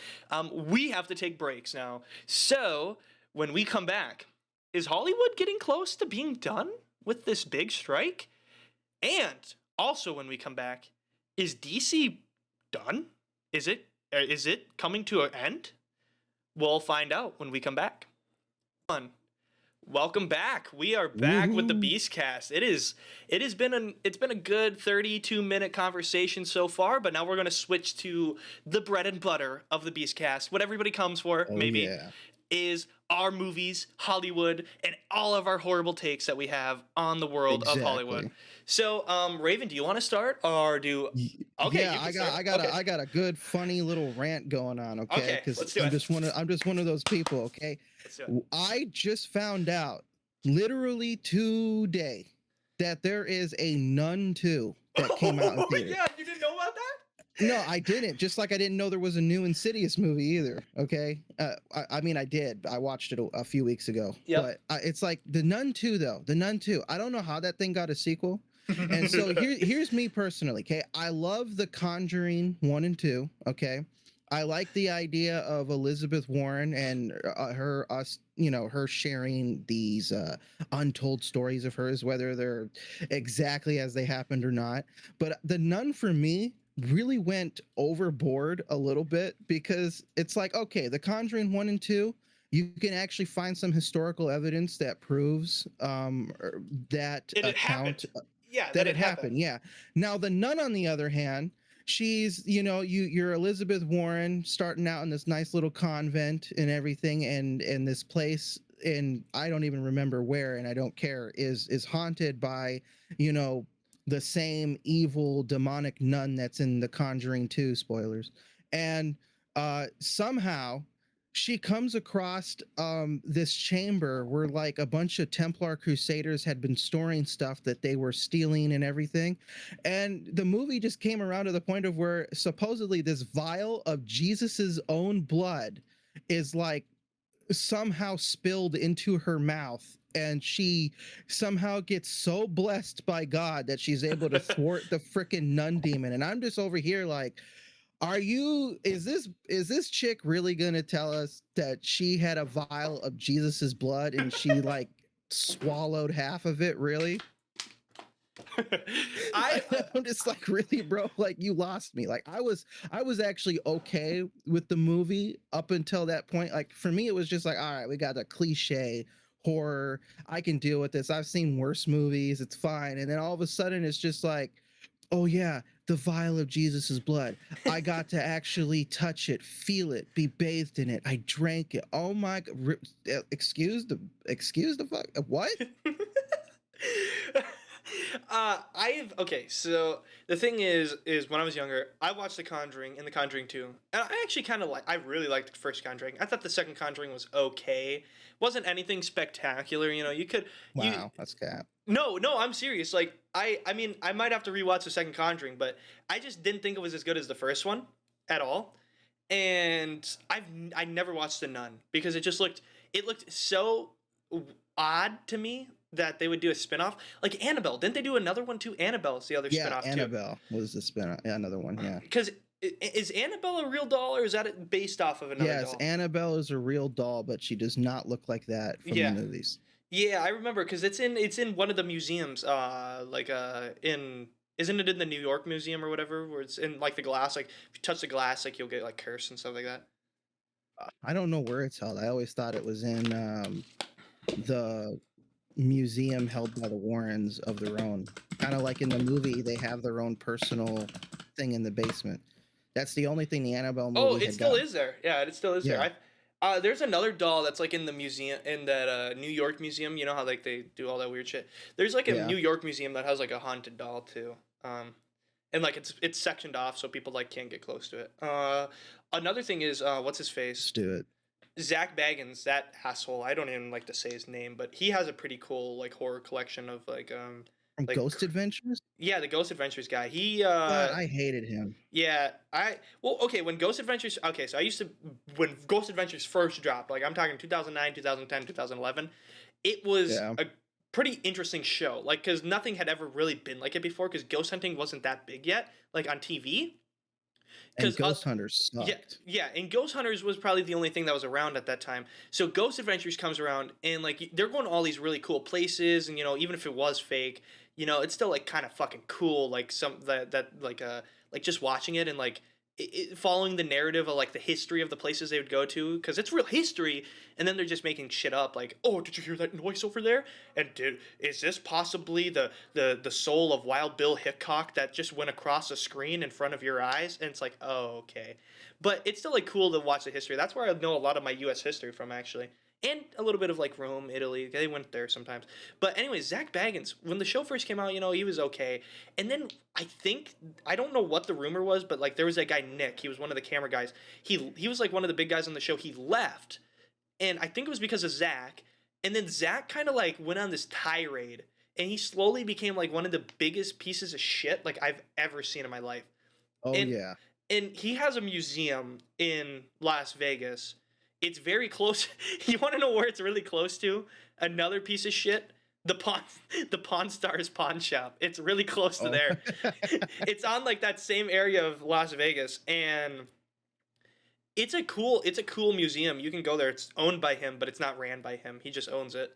we have to take breaks now. So when we come back, is Hollywood getting close to being done with this big strike? And also when we come back, is DC done? Is it coming to an end? We'll find out when we come back. Welcome back. We are back with the Beastcast. It's been a good 32-minute conversation so far, but now we're going to switch to the bread and butter of the Beastcast. What everybody comes for, is our movies, Hollywood, and all of our horrible takes that we have on the world of Hollywood. So, Raven, do you want to start, or do? Okay, yeah, I got a good, funny little rant going on. Okay, because I'm just one of those people. Okay, let's do it. I just found out, literally today, that there is a Nun 2 that came out in theaters. Yeah, you didn't know about that? No, I didn't. Just like I didn't know there was a new Insidious movie either. Okay, I mean I did. I watched it a few weeks ago. Yep. But it's like the Nun 2 though. The Nun 2. I don't know how that thing got a sequel. And so here's me personally. Okay, I love The Conjuring 1 and 2. Okay, I like the idea of Elizabeth Warren and her sharing these untold stories of hers, whether they're exactly as they happened or not. But the Nun for me really went overboard a little bit, because it's like, okay, The Conjuring 1 and 2, you can actually find some historical evidence that proves that it happened. That it happened. Yeah. Now the Nun, on the other hand, she's, you're Elizabeth Warren starting out in this nice little convent and everything, and this place, and I don't even remember where, and I don't care, is haunted by, the same evil demonic nun that's in The Conjuring 2, spoilers. And somehow she comes across this chamber where like a bunch of Templar Crusaders had been storing stuff that they were stealing and everything. And the movie just came around to the point of where supposedly this vial of Jesus's own blood is like somehow spilled into her mouth, and she somehow gets so blessed by God that she's able to thwart the frickin' nun demon. And I'm just over here like, is this chick really gonna tell us that she had a vial of Jesus's blood and she like swallowed half of it? Really? I'm just like, really, bro? Like, you lost me. Like, I was actually okay with the movie up until that point. Like, for me, it was just like, all right, we got a cliche horror. I can deal with this. I've seen worse movies. It's fine. And then all of a sudden, it's just like, oh yeah, the vial of Jesus's blood. I got to actually touch it, feel it, be bathed in it. I drank it. Oh my! Excuse the fuck. What? So the thing is when I was younger, I watched The Conjuring and The Conjuring 2. And I actually I really liked the first Conjuring. I thought the second Conjuring was okay. Wasn't anything spectacular, Wow, that's cap. No, I'm serious. Like I mean, I might have to rewatch the second Conjuring, but I just didn't think it was as good as the first one at all. And I never watched The Nun because it looked so odd to me that they would do a spin-off. Like Annabelle, didn't they do another one too? Annabelle's the other spin-off too. Yeah, Annabelle was the spin-off. Yeah, another one, yeah. Because is Annabelle a real doll or is that based off of another doll? Yes, Annabelle is a real doll, but she does not look like that from the movies. Yeah, I remember because it's in one of the museums, isn't it in the New York Museum or whatever, where it's in like the glass, like if you touch the glass, like you'll get like cursed and stuff like that. I don't know where it's held. I always thought it was in the museum held by the Warrens of their own. Kind of like in the movie, they have their own personal thing in the basement. That's the only thing the Annabelle movie. Oh, it still is there. Yeah, it still is there. There's another doll that's like in the museum, in that New York museum. You know how like they do all that weird shit. There's like a New York museum that has like a haunted doll too. And like it's sectioned off so people like can't get close to it. Another thing is what's his face? Let's do it. Zach Baggins, that asshole. I don't even like to say his name, but he has a pretty cool like horror collection of like From Ghost Adventures? Yeah, the Ghost Adventures guy. I hated him. Yeah, when Ghost Adventures, when Ghost Adventures first dropped, like I'm talking 2009, 2010, 2011, it was a pretty interesting show, like because nothing had ever really been like it before, because ghost hunting wasn't that big yet, like on TV. And Ghost Hunters sucked. Yeah, and Ghost Hunters was probably the only thing that was around at that time. So Ghost Adventures comes around, and like they're going to all these really cool places, and even if it was fake, it's still like kind of fucking cool, like like just watching it and like following the narrative of like the history of the places they would go to, because it's real history, and then they're just making shit up like, oh, did you hear that noise over there? And is this possibly the soul of Wild Bill Hickok that just went across the screen in front of your eyes? And it's like, oh, okay. But it's still like cool to watch the history. That's where I know a lot of my U.S. history from, actually. And a little bit of like Rome, Italy. They went there sometimes. But anyway, Zach Baggins, when the show first came out, he was okay. And then I don't know what the rumor was, but like there was that guy Nick. He was one of the camera guys. He was like one of the big guys on the show. He left, and I think it was because of Zach. And then Zach kind of like went on this tirade, and he slowly became like one of the biggest pieces of shit like I've ever seen in my life. Yeah. And he has a museum in Las Vegas. It's very close. You want to know where it's really close to? Another piece of shit. The Pawn Stars pawn shop. It's really close to there. It's on like that same area of Las Vegas, and it's a cool museum. You can go there. It's owned by him, but it's not ran by him. He just owns it.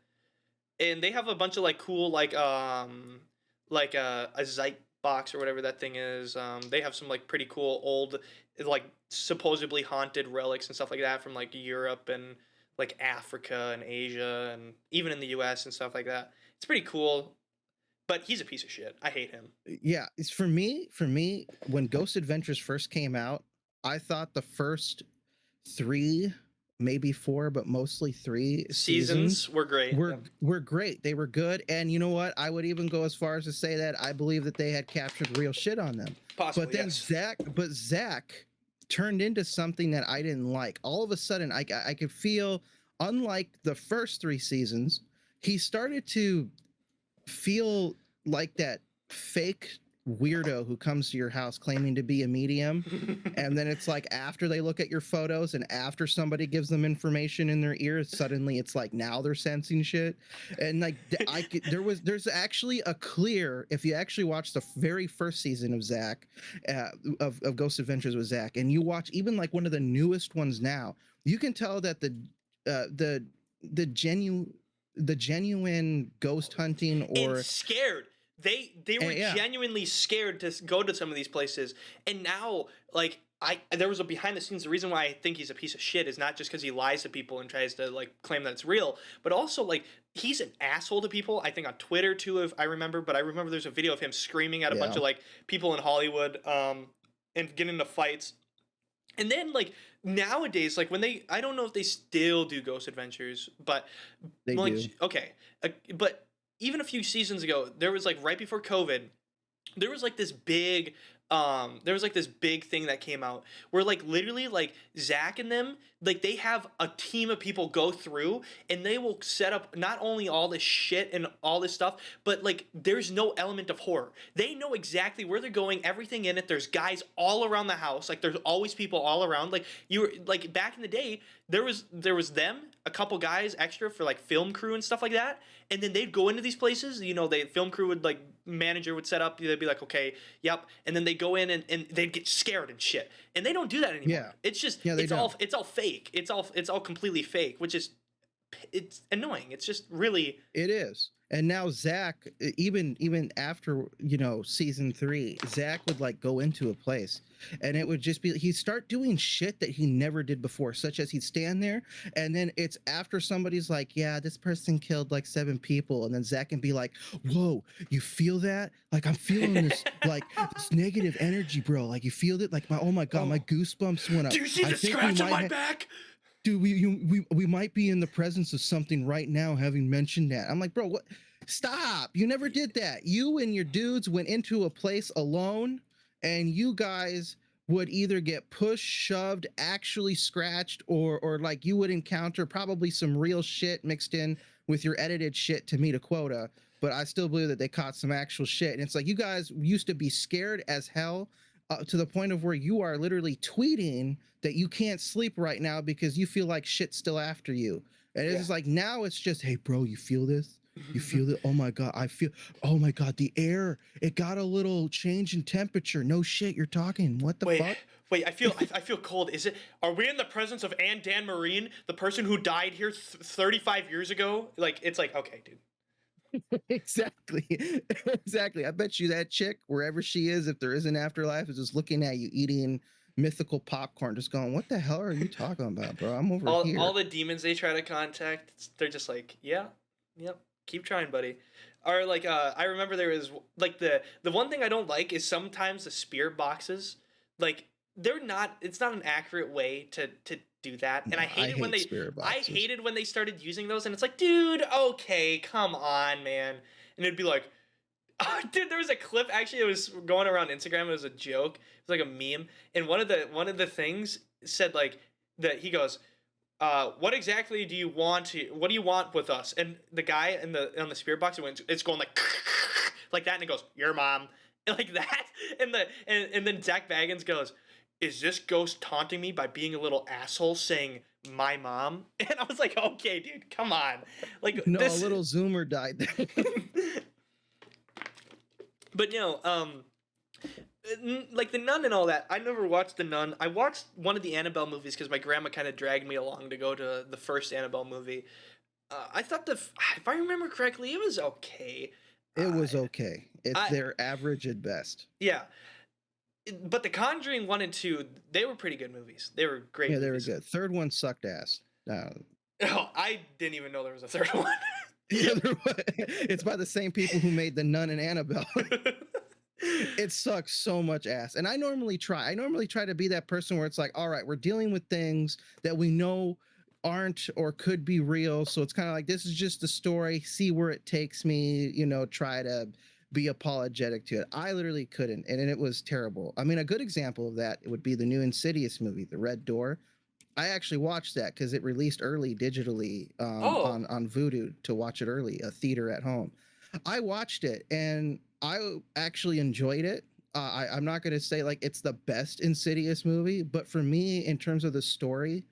And they have a bunch of like cool like a Zeit box or whatever that thing is. They have some like pretty cool old like supposedly haunted relics and stuff like that from like Europe and like Africa and Asia and even in the US and stuff like that. It's pretty cool, but he's a piece of shit. I hate him. Yeah, it's for me when Ghost Adventures first came out, I thought the first 3, maybe 4, but mostly 3 seasons were great. Were great. They were good, and you know what? I would even go as far as to say that I believe that they had captured real shit on them. Possibly, but then yes. Zach turned into something that I didn't like. All of a sudden, I could feel, unlike the first 3 seasons, he started to feel like that fake weirdo who comes to your house claiming to be a medium, and then it's like after they look at your photos and after somebody gives them information in their ears, suddenly it's like now they're sensing shit. And like there's actually a clear, if you actually watch the very first season of Zach of Ghost Adventures with Zach, and you watch even like one of the newest ones now, you can tell that the genuine ghost hunting or and scared. They were genuinely scared to go to some of these places, and now like there was a behind the scenes. The reason why I think he's a piece of shit is not just because he lies to people and tries to like claim that it's real, but also like he's an asshole to people. I think on Twitter too, if I remember. But I remember there's a video of him screaming at a bunch of like people in Hollywood and getting into fights. And then like nowadays, like when I don't know if they still do Ghost Adventures, but they do. Okay, but even a few seasons ago, there was like right before COVID, there was like this big thing that came out where like literally like Zach and them, like they have a team of people go through and they will set up not only all this shit and all this stuff, but like there's no element of horror. They know exactly where they're going, everything in it. There's guys all around the house. Like there's always people all around. Like you were like back in the day, there was them, a couple guys extra for like film crew and stuff like that. And then they'd go into these places, you know, the film crew would like manager would set up, they'd be like, okay, yep. And then they go in and they'd get scared and shit. And they don't do that anymore. Yeah. It's just, it's all fake. It's all completely fake, which is, it's annoying. It's just really. It is. And now Zach, even after, you know, season 3, Zach would like go into a place and it would just be, he'd start doing shit that he never did before, such as he'd stand there and then it's after somebody's like, yeah, this person killed like 7 people. And then Zach can be like, whoa, you feel that? Like I'm feeling this, like this negative energy, bro. Like you feel it? Like oh my God, my goosebumps went up. Do you see the scratch on my back? Dude, we might be in the presence of something right now, having mentioned that. I'm like, bro, what? Stop. You never did that. You and your dudes went into a place alone, and you guys would either get pushed, shoved, actually scratched, or like you would encounter probably some real shit mixed in with your edited shit to meet a quota. But I still believe that they caught some actual shit. And it's like you guys used to be scared as hell to the point of where you are literally tweeting that you can't sleep right now because you feel like shit's still after you. And it's just like, now it's just, hey, bro, you feel this? You feel it? Oh my God, oh my God, the air, it got a little change in temperature. No shit, you're talking. What the fuck? Wait, I feel cold. Are we in the presence of Anne Dan Marine, the person who died here 35 years ago? Like, it's like, okay, dude. Exactly. I bet you that chick, wherever she is, if there is an afterlife, is just looking at you eating mythical popcorn, just going, what the hell are you talking about, bro? I'm over here. All the demons they try to contact, they're just like, yeah, yep, keep trying, buddy. Or like, I remember there was like the one thing I don't like is sometimes the spirit boxes, like it's not an accurate way to do that. And I hated when they started using those, and it's like, dude, okay, come on, man. And it'd be like, oh, dude, there was a clip, actually, it was going around Instagram, it was a joke, it was like a meme, and one of the things said like that he goes, what exactly do you want with us? And the guy on the spirit box, it's going like that, and it goes, your mom, and like that, and then Zach Baggins goes, is this ghost taunting me by being a little asshole saying my mom? And I was like, okay, dude, come on. Like, no, a little zoomer died there. But like The Nun and all that, I never watched The Nun. I watched one of the Annabelle movies because my grandma kind of dragged me along to go to the first Annabelle movie. I thought if I remember correctly, it was okay. It was okay. They're average at best. Yeah. But The Conjuring 1 and 2, they were pretty good movies. They were great movies. They were good. Third one sucked ass. Oh, I didn't even know there was a third one. Yeah, it's by the same people who made The Nun and Annabelle. It sucks so much ass. And I normally try to be that person where it's like, all right, we're dealing with things that we know aren't or could be real. So it's kind of like, this is just a story. See where it takes me, you know, try to be apologetic to it. I literally couldn't, and it was terrible. I mean, a good example of that would be the new Insidious movie, The Red Door. I actually watched that because it released early digitally on Vudu to watch it early, a theater at home. I watched it, and I actually enjoyed it. I'm not going to say like it's the best Insidious movie, but for me, in terms of the story,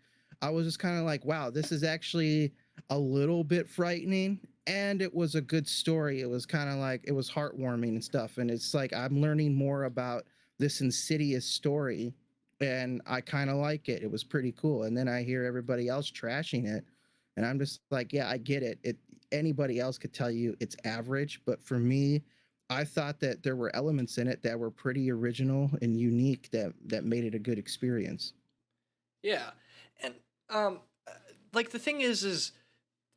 I was just kind of like, wow, this is actually a little bit frightening. And it was a good story. It was kind of like, it was heartwarming and stuff. And it's like, I'm learning more about this Insidious story, and I kind of like it. It was pretty cool. And then I hear everybody else trashing it, and I'm just like, yeah, I get it. Anybody else could tell you it's average, but for me, I thought that there were elements in it that were pretty original and unique that made it a good experience. Yeah. And like the thing is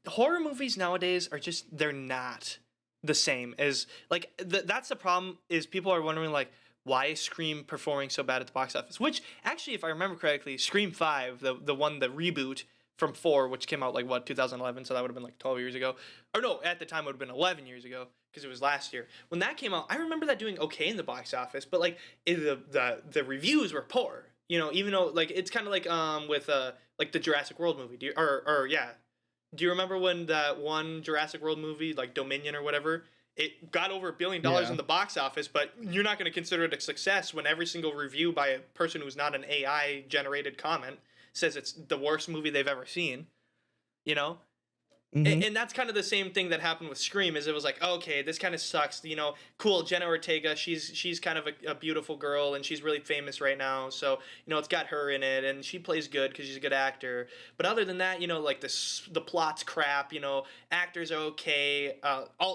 horror movies nowadays are just, they're not the same as like that's the problem, is people are wondering like, why is Scream performing so bad at the box office? Which actually, if I remember correctly, Scream 5, the reboot, from 4, which came out like 2011, so that would have been like 12 years ago. Or no, at the time it would have been 11 years ago because it was last year. When that came out, I remember that doing okay in the box office, but like the reviews were poor. You know, even though like it's kind of like with like the Jurassic World movie. Do you remember when that one Jurassic World movie, like Dominion or whatever, it got over $1 billion in the box office, but you're not going to consider it a success when every single review by a person who's not an AI generated comment says it's the worst movie they've ever seen, you know? Mm-hmm. And that's kind of the same thing that happened with Scream, is it was like, okay, this kind of sucks, you know, cool, Jenna Ortega, she's kind of a beautiful girl, and she's really famous right now, so, you know, it's got her in it, and she plays good because she's a good actor, but other than that, you know, like the plot's crap, you know, actors are okay,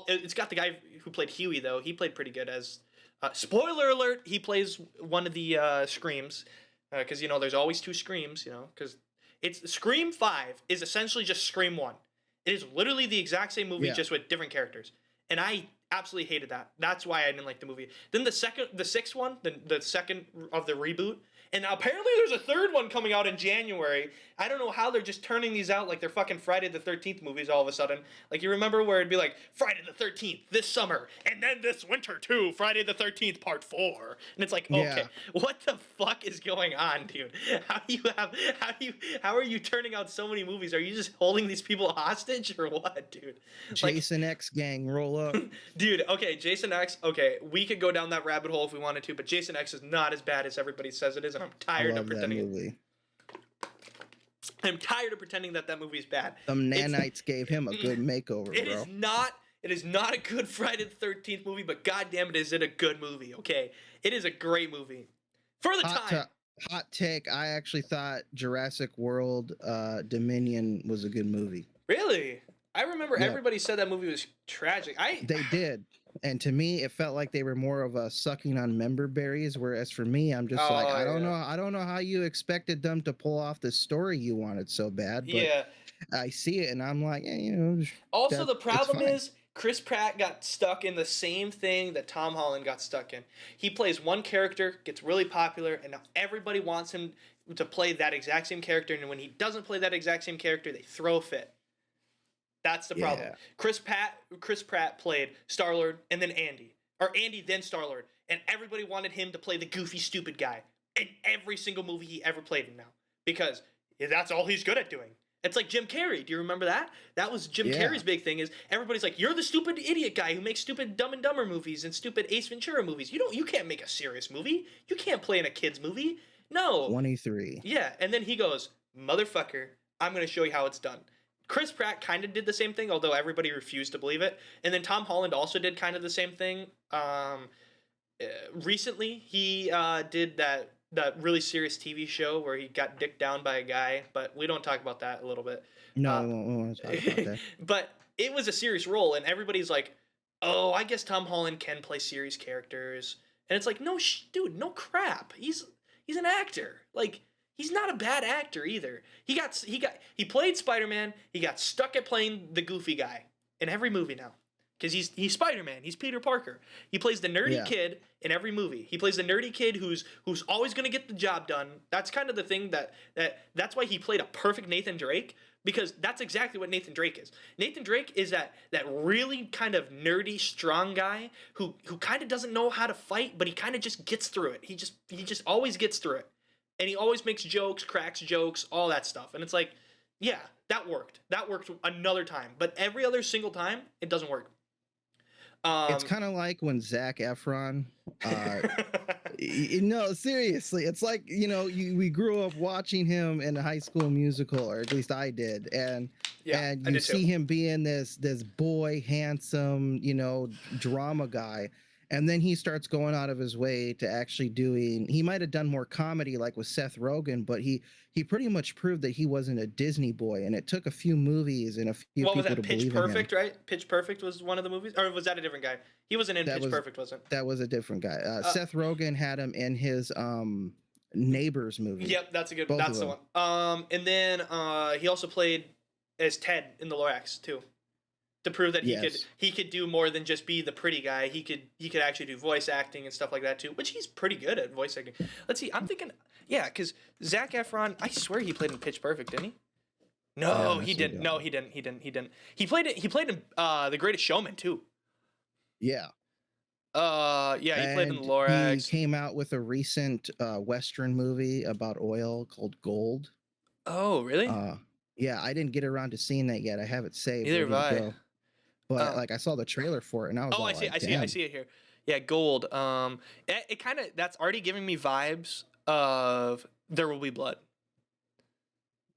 it's got the guy who played Huey, though, he played pretty good as, spoiler alert, he plays one of the Screams, because, you know, there's always 2 Screams, you know, because it's Scream 5 is essentially just Scream 1. It is literally the exact same movie, just with different characters. And I absolutely hated that. That's why I didn't like the movie. Then the 6th one, the second of the reboot, and now apparently there's a 3rd one coming out in January. I don't know how they're just turning these out like they're fucking Friday the 13th movies all of a sudden. Like, you remember where it'd be like, Friday the 13th this summer, and then this winter too, Friday the 13th part 4. And it's like, okay, what the fuck is going on, dude? How are you turning out so many movies? Are you just holding these people hostage or what, dude? Jason X gang, roll up. Dude, okay, Jason X, okay, we could go down that rabbit hole if we wanted to, but Jason X is not as bad as everybody says it is, and I'm tired of pretending. I'm tired of pretending that movie is bad. Some nanites gave him a good makeover, bro. It is not a good Friday the 13th movie, but goddamn it, is it a good movie, okay? It is a great movie. For the time. Hot take, I actually thought Jurassic World Dominion was a good movie. Really? I remember everybody said that movie was tragic. They did. And to me, it felt like they were more of a sucking on member berries, whereas for me, I'm just I don't know how you expected them to pull off the story you wanted so bad. But I see it, and I'm like, you know. Also, the problem is Chris Pratt got stuck in the same thing that Tom Holland got stuck in. He plays one character, gets really popular, and now everybody wants him to play that exact same character, and when he doesn't play that exact same character, they throw a fit. That's the problem. Chris Pratt played Star-Lord and then Andy. Or Andy then Star-Lord. And everybody wanted him to play the goofy, stupid guy in every single movie he ever played in now. Because that's all he's good at doing. It's like Jim Carrey. Do you remember that? That was Jim Carrey's big thing, is everybody's like, you're the stupid idiot guy who makes stupid Dumb and Dumber movies and stupid Ace Ventura movies. You can't make a serious movie. You can't play in a kid's movie. No. 23. Yeah. And then he goes, motherfucker, I'm going to show you how it's done. Chris Pratt kind of did the same thing, although everybody refused to believe it. And then Tom Holland also did kind of the same thing. Recently, he did that really serious TV show where he got dicked down by a guy, but we don't talk about that a little bit. No, we won't want to talk about that. But it was a serious role, and everybody's like, oh, I guess Tom Holland can play serious characters. And it's like, no, dude, no crap. He's an actor. Like, he's not a bad actor either. He played Spider-Man. He got stuck at playing the goofy guy in every movie now. Because he's Spider-Man. He's Peter Parker. He plays the nerdy kid in every movie. He plays the nerdy kid who's always going to get the job done. That's kind of the thing that's why he played a perfect Nathan Drake, because that's exactly what Nathan Drake is. Nathan Drake is that really kind of nerdy, strong guy who kind of doesn't know how to fight, but he kind of just gets through it. He just always gets through it. And he always makes jokes, cracks jokes, all that stuff. And it's like, yeah, that worked. That worked another time. But every other single time, it doesn't work. It's kind of like when Zac Efron, no, seriously, it's like, we grew up watching him in a High School Musical, or at least I did, and you see him being this boy, handsome, drama guy, and then he starts going out of his way to actually he might have done more comedy like with Seth Rogen, but he pretty much proved that he wasn't a Disney boy, and it took a few movies and a few people to believe in him. What was that, Pitch Perfect, right? Pitch Perfect was one of the movies? Or was that a different guy? He wasn't in Pitch Perfect, wasn't it? That was a different guy. Seth Rogen had him in his Neighbors movie. Yep, that's the one. And then he also played as Ted in The Lorax, too. To prove that he could do more than just be the pretty guy. He could actually do voice acting and stuff like that too, which he's pretty good at voice acting. Let's see, I'm thinking, because Zac Efron, I swear he played in Pitch Perfect, didn't he? No, he didn't. No, he didn't. He didn't. He didn't. He played it. He played in The Greatest Showman too. Yeah. Yeah, he played in Lorax. He came out with a recent Western movie about oil called Gold. Oh, really? Yeah, I didn't get around to seeing that yet. I have it saved. Neither have I. But like I saw the trailer for it and I was I see. like, I see it here. Yeah, Gold. It kind of that's already giving me vibes of There Will Be Blood.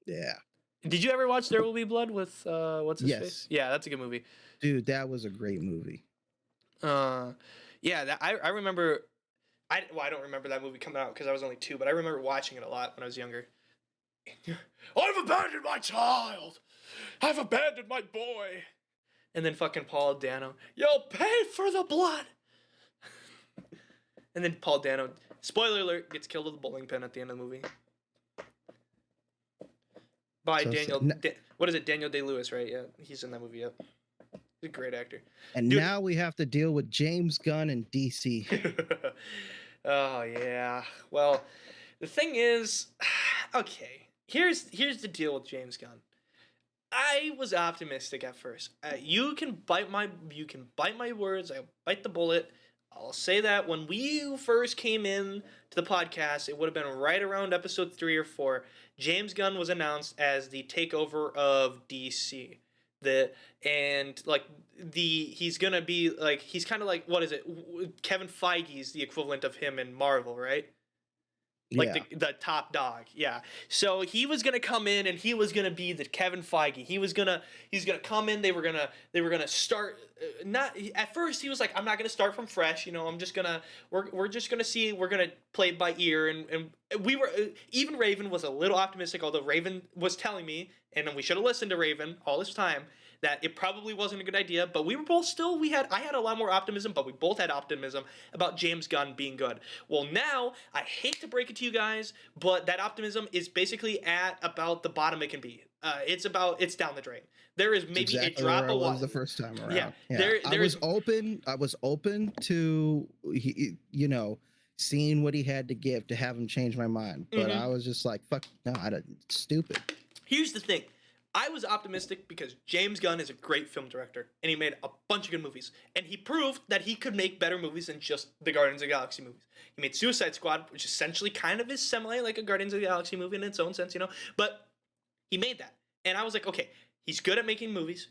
Yeah. Did you ever watch There Will Be Blood with what's his face? Yeah, that's a good movie. Dude, that was a great movie. Yeah, I remember. I don't remember that movie coming out because I was only 2, but I remember watching it a lot when I was younger. I've abandoned my child. I've abandoned my boy. And then fucking Paul Dano, you'll pay for the blood. And then Paul Dano, spoiler alert, gets killed with a bowling pin at the end of the movie. By Daniel, what is it? Daniel Day-Lewis, right? Yeah, he's in that movie. Yep. He's a great actor. And now we have to deal with James Gunn and DC. Oh yeah. Well, the thing is, okay. Here's the deal with James Gunn. I was optimistic at first. You can bite my words. I bite the bullet. I'll say that when we first came in to the podcast, it would have been right around episode 3 or 4. James Gunn was announced as the takeover of DC. He's gonna be like, he's kind of like, what is it? Kevin Feige's the equivalent of him in Marvel, right? Like the top dog, yeah. So he was gonna come in and he was gonna be the Kevin Feige. He's gonna come in. They were gonna start. Not at first he was like, I'm not gonna start from fresh. I'm just gonna we're just gonna see. We're gonna play it by ear. And we were even Raven was a little optimistic. Although Raven was telling me, and we should have listened to Raven all this time, that it probably wasn't a good idea, but we were both still, I had a lot more optimism, but we both had optimism about James Gunn being good. Well, now, I hate to break it to you guys, but that optimism is basically at about the bottom it can be. It's down the drain. There is maybe a drop of water. Was the first time around. Yeah. I was open to, seeing what he had to give to have him change my mind, but I was just like, fuck, no, stupid. Here's the thing. I was optimistic because James Gunn is a great film director, and he made a bunch of good movies. And he proved that he could make better movies than just the Guardians of the Galaxy movies. He made Suicide Squad, which essentially kind of is semi like a Guardians of the Galaxy movie in its own sense, But he made that. And I was like, okay, he's good at making movies.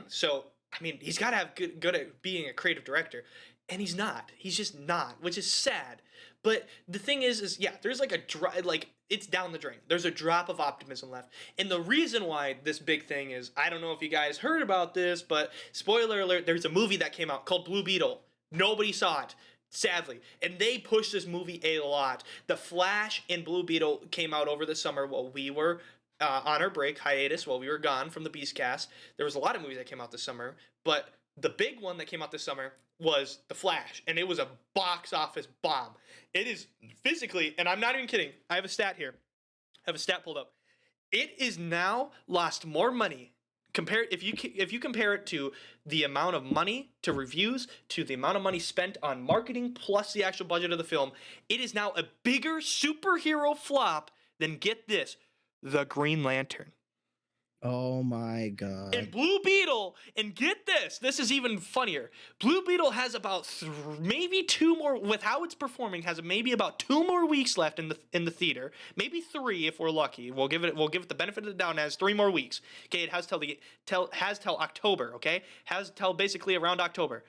So, I mean, he's got to have good at being a creative director. And he's not. He's just not, which is sad. But the thing is yeah, there's like it's down the drain. There's a drop of optimism left. And the reason why this big thing is, I don't know if you guys heard about this, but spoiler alert, there's a movie that came out called Blue Beetle. Nobody saw it, sadly. And they pushed this movie a lot. The Flash and Blue Beetle came out over the summer while we were on our break, hiatus, while we were gone from the Beastcast. There was a lot of movies that came out this summer, but the big one that came out this summer was The Flash, and it was a box office bomb. It is physically, and I'm not even kidding, I have a stat here. I have a stat pulled up. It is now lost more money. If you compare it to the amount of money to reviews to the amount of money spent on marketing plus the actual budget of the film, it is now a bigger superhero flop than, get this, The Green Lantern. Oh my god. And Blue Beetle, and get this is even funnier. Blue Beetle has about maybe 2 more, with how it's performing, has maybe about 2 more weeks left in the theater. Maybe 3 if we're lucky. We'll give it the benefit of the doubt. It has 3 more weeks. Okay, it has till October, okay? Has till basically around October.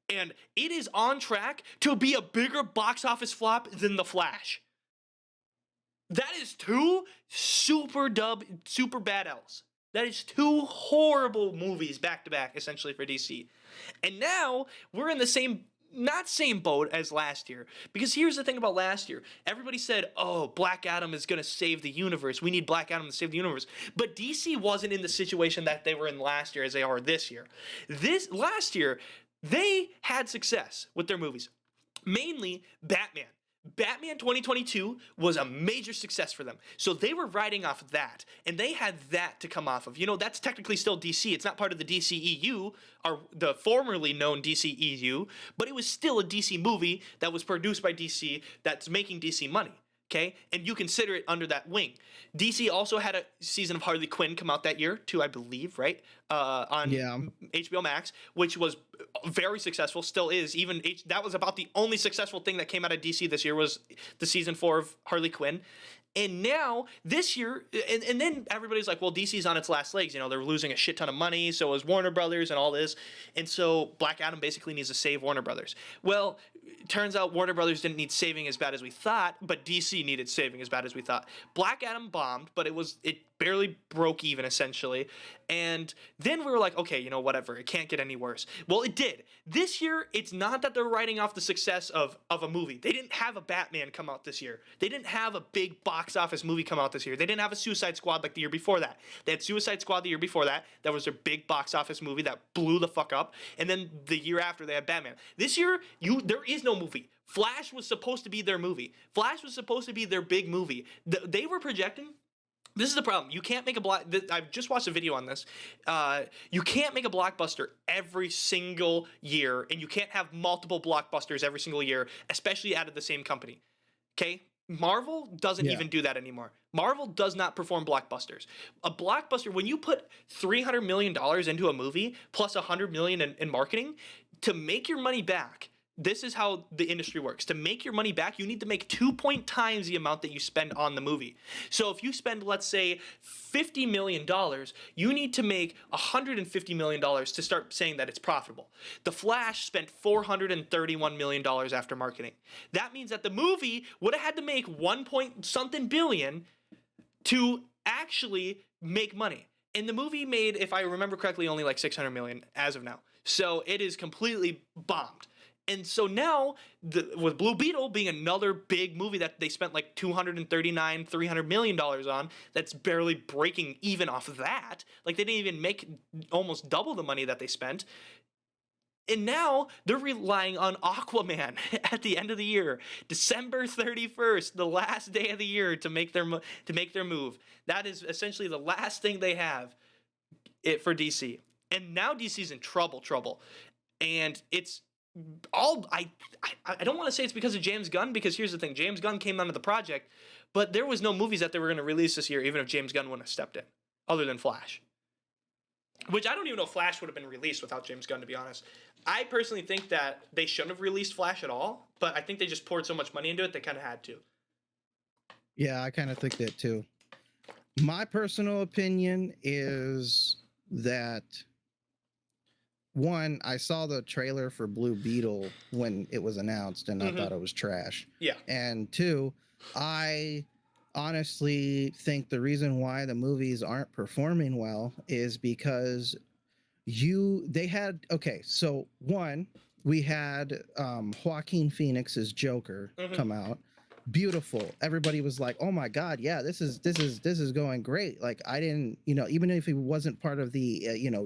And it is on track to be a bigger box office flop than The Flash. That is 2 super bad L's. That is 2 horrible movies back to back, essentially, for DC. And now we're in the not same boat as last year. Because here's the thing about last year. Everybody said, oh, Black Adam is going to save the universe. We need Black Adam to save the universe. But DC wasn't in the situation that they were in last year as they are this year. Last year, they had success with their movies. Mainly Batman. Batman 2022 was a major success for them. So they were riding off of that, and they had that to come off of. That's technically still DC. It's not part of the DCEU, or the formerly known DCEU, but it was still a DC movie that was produced by DC that's making DC money. Okay, and you consider it under that wing. DC also had a season of Harley Quinn come out that year too, I believe, right? On HBO Max, which was very successful, still is. That was about the only successful thing that came out of DC this year was the season 4 of Harley Quinn. And now this year, and then everybody's like, well, DC's on its last legs. They're losing a shit ton of money. So is Warner Brothers and all this. And so Black Adam basically needs to save Warner Brothers. Well, it turns out Warner Brothers didn't need saving as bad as we thought, but DC needed saving as bad as we thought. Black Adam bombed, but it barely broke even essentially. And then we were like, okay, whatever. It can't get any worse. Well, it did. This year, it's not that they're writing off the success of a movie. They didn't have a Batman come out this year. They didn't have a big box office movie come out this year. They didn't have a Suicide Squad like the year before that. They had Suicide Squad the year before that. That was their big box office movie that blew the fuck up. And then the year after, they had Batman. This year, there is no movie. Flash was supposed to be their movie. Flash was supposed to be their big movie. They were projecting. This is the problem. You can't make I've just watched a video on this. You can't make a blockbuster every single year, and you can't have multiple blockbusters every single year, especially out of the same company. Okay? Marvel doesn't even do that anymore. Marvel does not perform blockbusters. A blockbuster, when you put $300 million into a movie plus $100 million in marketing, to make your money back, this is how the industry works. To make your money back, you need to make 2 times the amount that you spend on the movie. So if you spend, let's say, $50 million, you need to make $150 million to start saying that it's profitable. The Flash spent $431 million after marketing. That means that the movie would have had to make 1 billion to actually make money. And the movie made, if I remember correctly, only like $600 million as of now. So it is completely bombed. And so now, with Blue Beetle being another big movie that they spent like $300 million on, that's barely breaking even off of that. Like, they didn't even make almost double the money that they spent. And now they're relying on Aquaman at the end of the year, December 31st, the last day of the year, to make their move. That is essentially the last thing they have for DC. And now DC's in trouble. And it's I don't want to say it's because of James Gunn, because here's the thing. James Gunn came onto the project, but there was no movies that they were going to release this year, even if James Gunn wouldn't have stepped in, other than Flash. Which I don't even know if Flash would have been released without James Gunn, to be honest. I personally think that they shouldn't have released Flash at all, but I think they just poured so much money into it, they kind of had to. Yeah, I kind of think that too. My personal opinion is that, one, I saw the trailer for Blue Beetle when it was announced, and I thought it was trash. Yeah. And two, I honestly think the reason why the movies aren't performing well is because so one, we had Joaquin Phoenix's Joker come out. Beautiful. Everybody was like, oh my God, yeah, this is going great. Like, I didn't, even if he wasn't part of the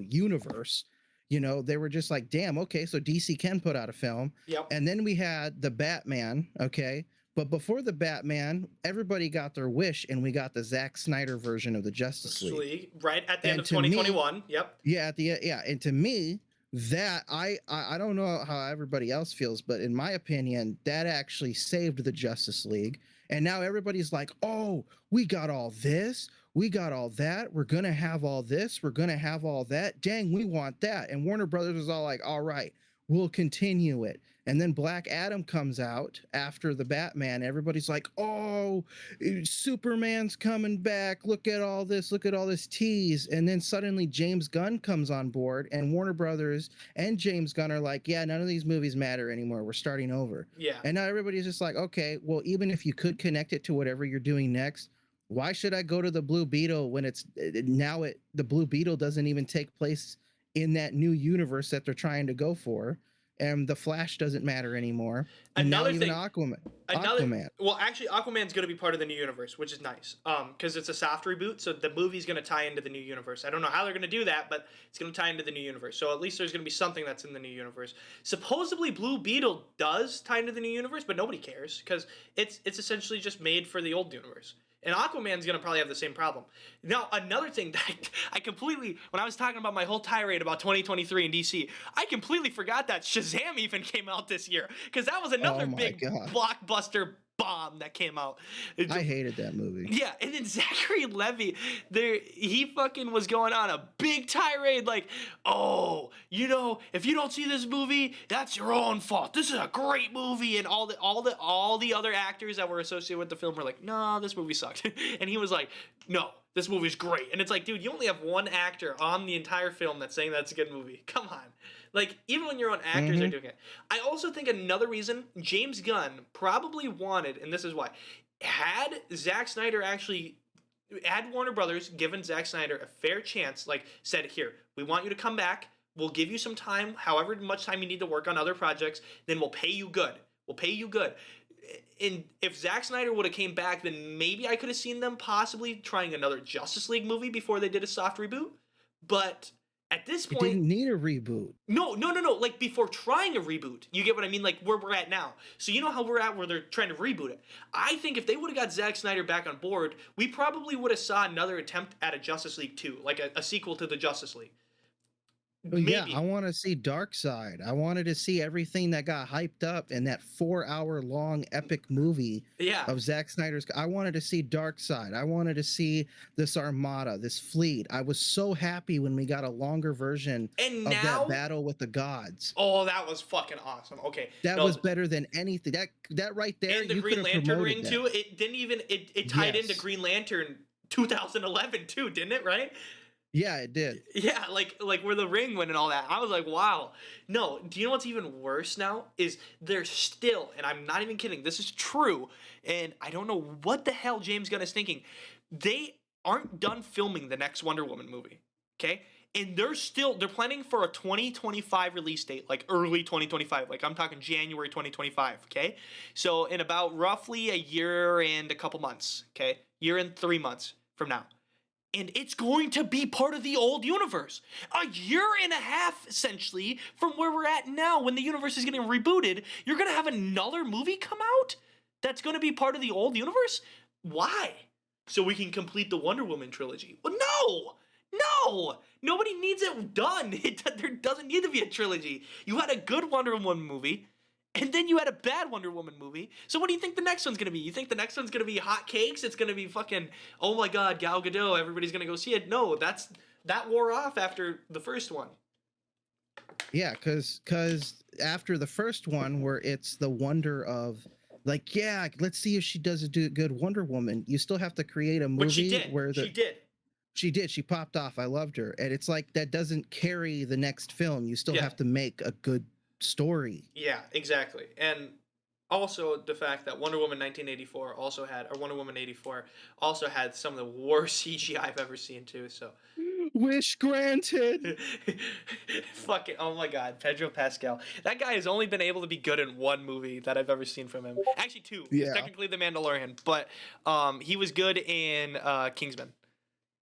universe, they were just like, damn, okay, so DC can put out a film. Yep. And then we had the Batman, okay? But before the Batman, everybody got their wish, and we got the Zack Snyder version of the Justice League. Right at the end of 2021. Yep. Yeah, and to me, that I don't know how everybody else feels, but in my opinion, that actually saved the Justice League. And now everybody's like, oh, we got all this. We got all that. We're going to have all this. We're going to have all that. Dang, we want that. And Warner Brothers was all like, all right, we'll continue it. And then Black Adam comes out after the Batman. Everybody's like, oh, Superman's coming back. Look at all this. Look at all this tease. And then suddenly James Gunn comes on board, and Warner Brothers and James Gunn are like, yeah, none of these movies matter anymore. We're starting over. Yeah. And now everybody's just like, okay, well, even if you could connect it to whatever you're doing next, why should I go to the Blue Beetle when the Blue Beetle doesn't even take place in that new universe that they're trying to go for? And the Flash doesn't matter anymore. And another now thing, even Aquaman. Well, actually, Aquaman's going to be part of the new universe, which is nice. Because it's a soft reboot, so the movie's going to tie into the new universe. I don't know how they're going to do that, but it's going to tie into the new universe. So at least there's going to be something that's in the new universe. Supposedly, Blue Beetle does tie into the new universe, but nobody cares because it's essentially just made for the old universe. And Aquaman's going to probably have the same problem. Now, another thing that I completely, when I was talking about my whole tirade about 2023 in DC, I completely forgot that Shazam even came out this year. Because that was another big blockbuster bomb that came out. I hated that movie. Yeah, and then Zachary Levi, he fucking was going on a big tirade like, oh, you know, if you don't see this movie, that's your own fault. This is a great movie, and all the other actors that were associated with the film were like, no, this movie sucked, and he was like, no, this movie's great. And it's like, dude, you only have one actor on the entire film that's saying that's a good movie. Come on. Like, even when your own actors are doing it. I also think another reason James Gunn probably wanted, and this is why, had Zack Snyder actually, had Warner Brothers given Zack Snyder a fair chance, like, said, here, we want you to come back, we'll give you some time, however much time you need to work on other projects, then we'll pay you good. We'll pay you good. And if Zack Snyder would have came back, then maybe I could have seen them possibly trying another Justice League movie before they did a soft reboot. But at this point, it didn't need a reboot. No. Like, before trying a reboot, you get what I mean? Like, where we're at now. So you know how we're at where they're trying to reboot it. I think if they would have got Zack Snyder back on board, we probably would have saw another attempt at a Justice League 2, like a sequel to the Justice League. Maybe. Yeah, I want to see Darkseid. I wanted to see everything that got hyped up in that 4-hour-long epic movie of Zack Snyder's. I wanted to see Darkseid. I wanted to see this armada, this fleet. I was so happy when we got a longer version of that battle with the gods. Oh, that was fucking awesome. Okay. That was better than anything. That right there, and the Green Lantern ring, too. It didn't even, it tied into Green Lantern 2011, too, didn't it, right? Yeah, it did. Yeah, like where the ring went and all that. I was like, wow. No, do you know what's even worse now? Is they're still, and I'm not even kidding, this is true, and I don't know what the hell James Gunn is thinking. They aren't done filming the next Wonder Woman movie, okay? And they're planning for a 2025 release date, like early 2025. Like, I'm talking January 2025, okay? So in about roughly a year and a couple months, okay? Year and 3 months from now. And it's going to be part of the old universe. A year and a half, essentially, from where we're at now, when the universe is getting rebooted, you're going to have another movie come out that's going to be part of the old universe? Why? So we can complete the Wonder Woman trilogy. Well, no! Nobody needs it done. There doesn't need to be a trilogy. You had a good Wonder Woman movie, and then you had a bad Wonder Woman movie. So what do you think the next one's going to be? You think the next one's going to be hot cakes? It's going to be fucking, oh my god, Gal Gadot, everybody's going to go see it? No, that wore off after the first one. Yeah, because after the first one, where it's the wonder of, like, yeah, let's see if she does a good Wonder Woman, you still have to create a movie. But she did. Where She did. She popped off. I loved her. And it's like, that doesn't carry the next film. You still have to make a good story. Yeah, exactly. And also the fact that Wonder Woman 84 also had some of the worst CGI I've ever seen too. So wish granted. Fucking, oh my god, Pedro Pascal. That guy has only been able to be good in one movie that I've ever seen from him. Actually, two. Yeah. Technically The Mandalorian, but he was good in Kingsman.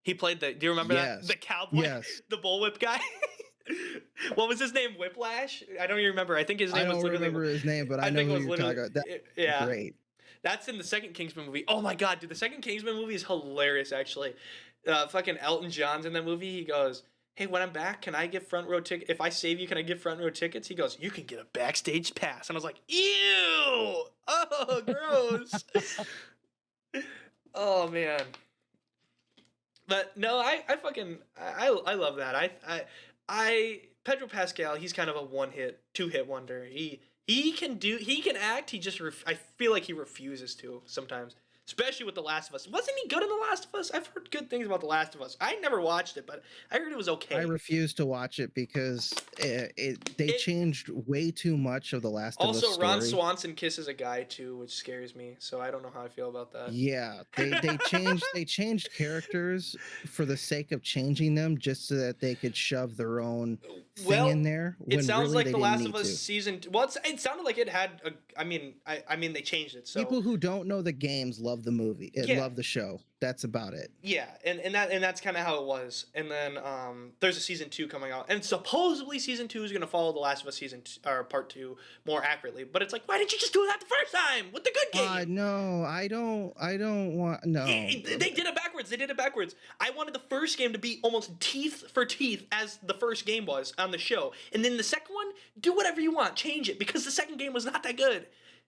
He played do you remember that? The cowboy? Yes. The bullwhip guy? What was his name? Whiplash? I don't even remember. I think his name was literally... I don't remember his name, but I know who you're talking about. Yeah. Great. That's in the second Kingsman movie. Oh my god, dude. The second Kingsman movie is hilarious, actually. Fucking Elton John's in that movie. He goes, hey, when I'm back, can I get front row tickets? If I save you, can I get front row tickets? He goes, you can get a backstage pass. And I was like, ew! Oh, gross. Oh, man. But no, I love that. I Pedro Pascal, he's kind of a two-hit wonder. He can act. He just I feel like he refuses to sometimes, especially with The Last of Us. Wasn't he good in The Last of Us? I've heard good things about The Last of Us. I never watched it, but I heard it was okay. I refuse to watch it because they changed way too much of The Last of Us story. Also, Ron Swanson kisses a guy too, which scares me. So I don't know how I feel about that. Yeah, they changed characters for the sake of changing them, just so that they could shove their own thing in there. It sounds like The Last of Us season. Well, it sounded like it had. I mean, they changed it. So people who don't know the games love the movie. Love the show. That's about it. Yeah, and that's kind of how it was. And then there's a season 2 coming out, and supposedly season 2 is going to follow The Last of Us part 2 more accurately. But it's like, why didn't you just do that the first time with the good game? No, I don't want. No, they did it backwards. I wanted the first game to be almost teeth for teeth as the first game was on the show, and then the second one, do whatever you want, change it, because the second game was not that good.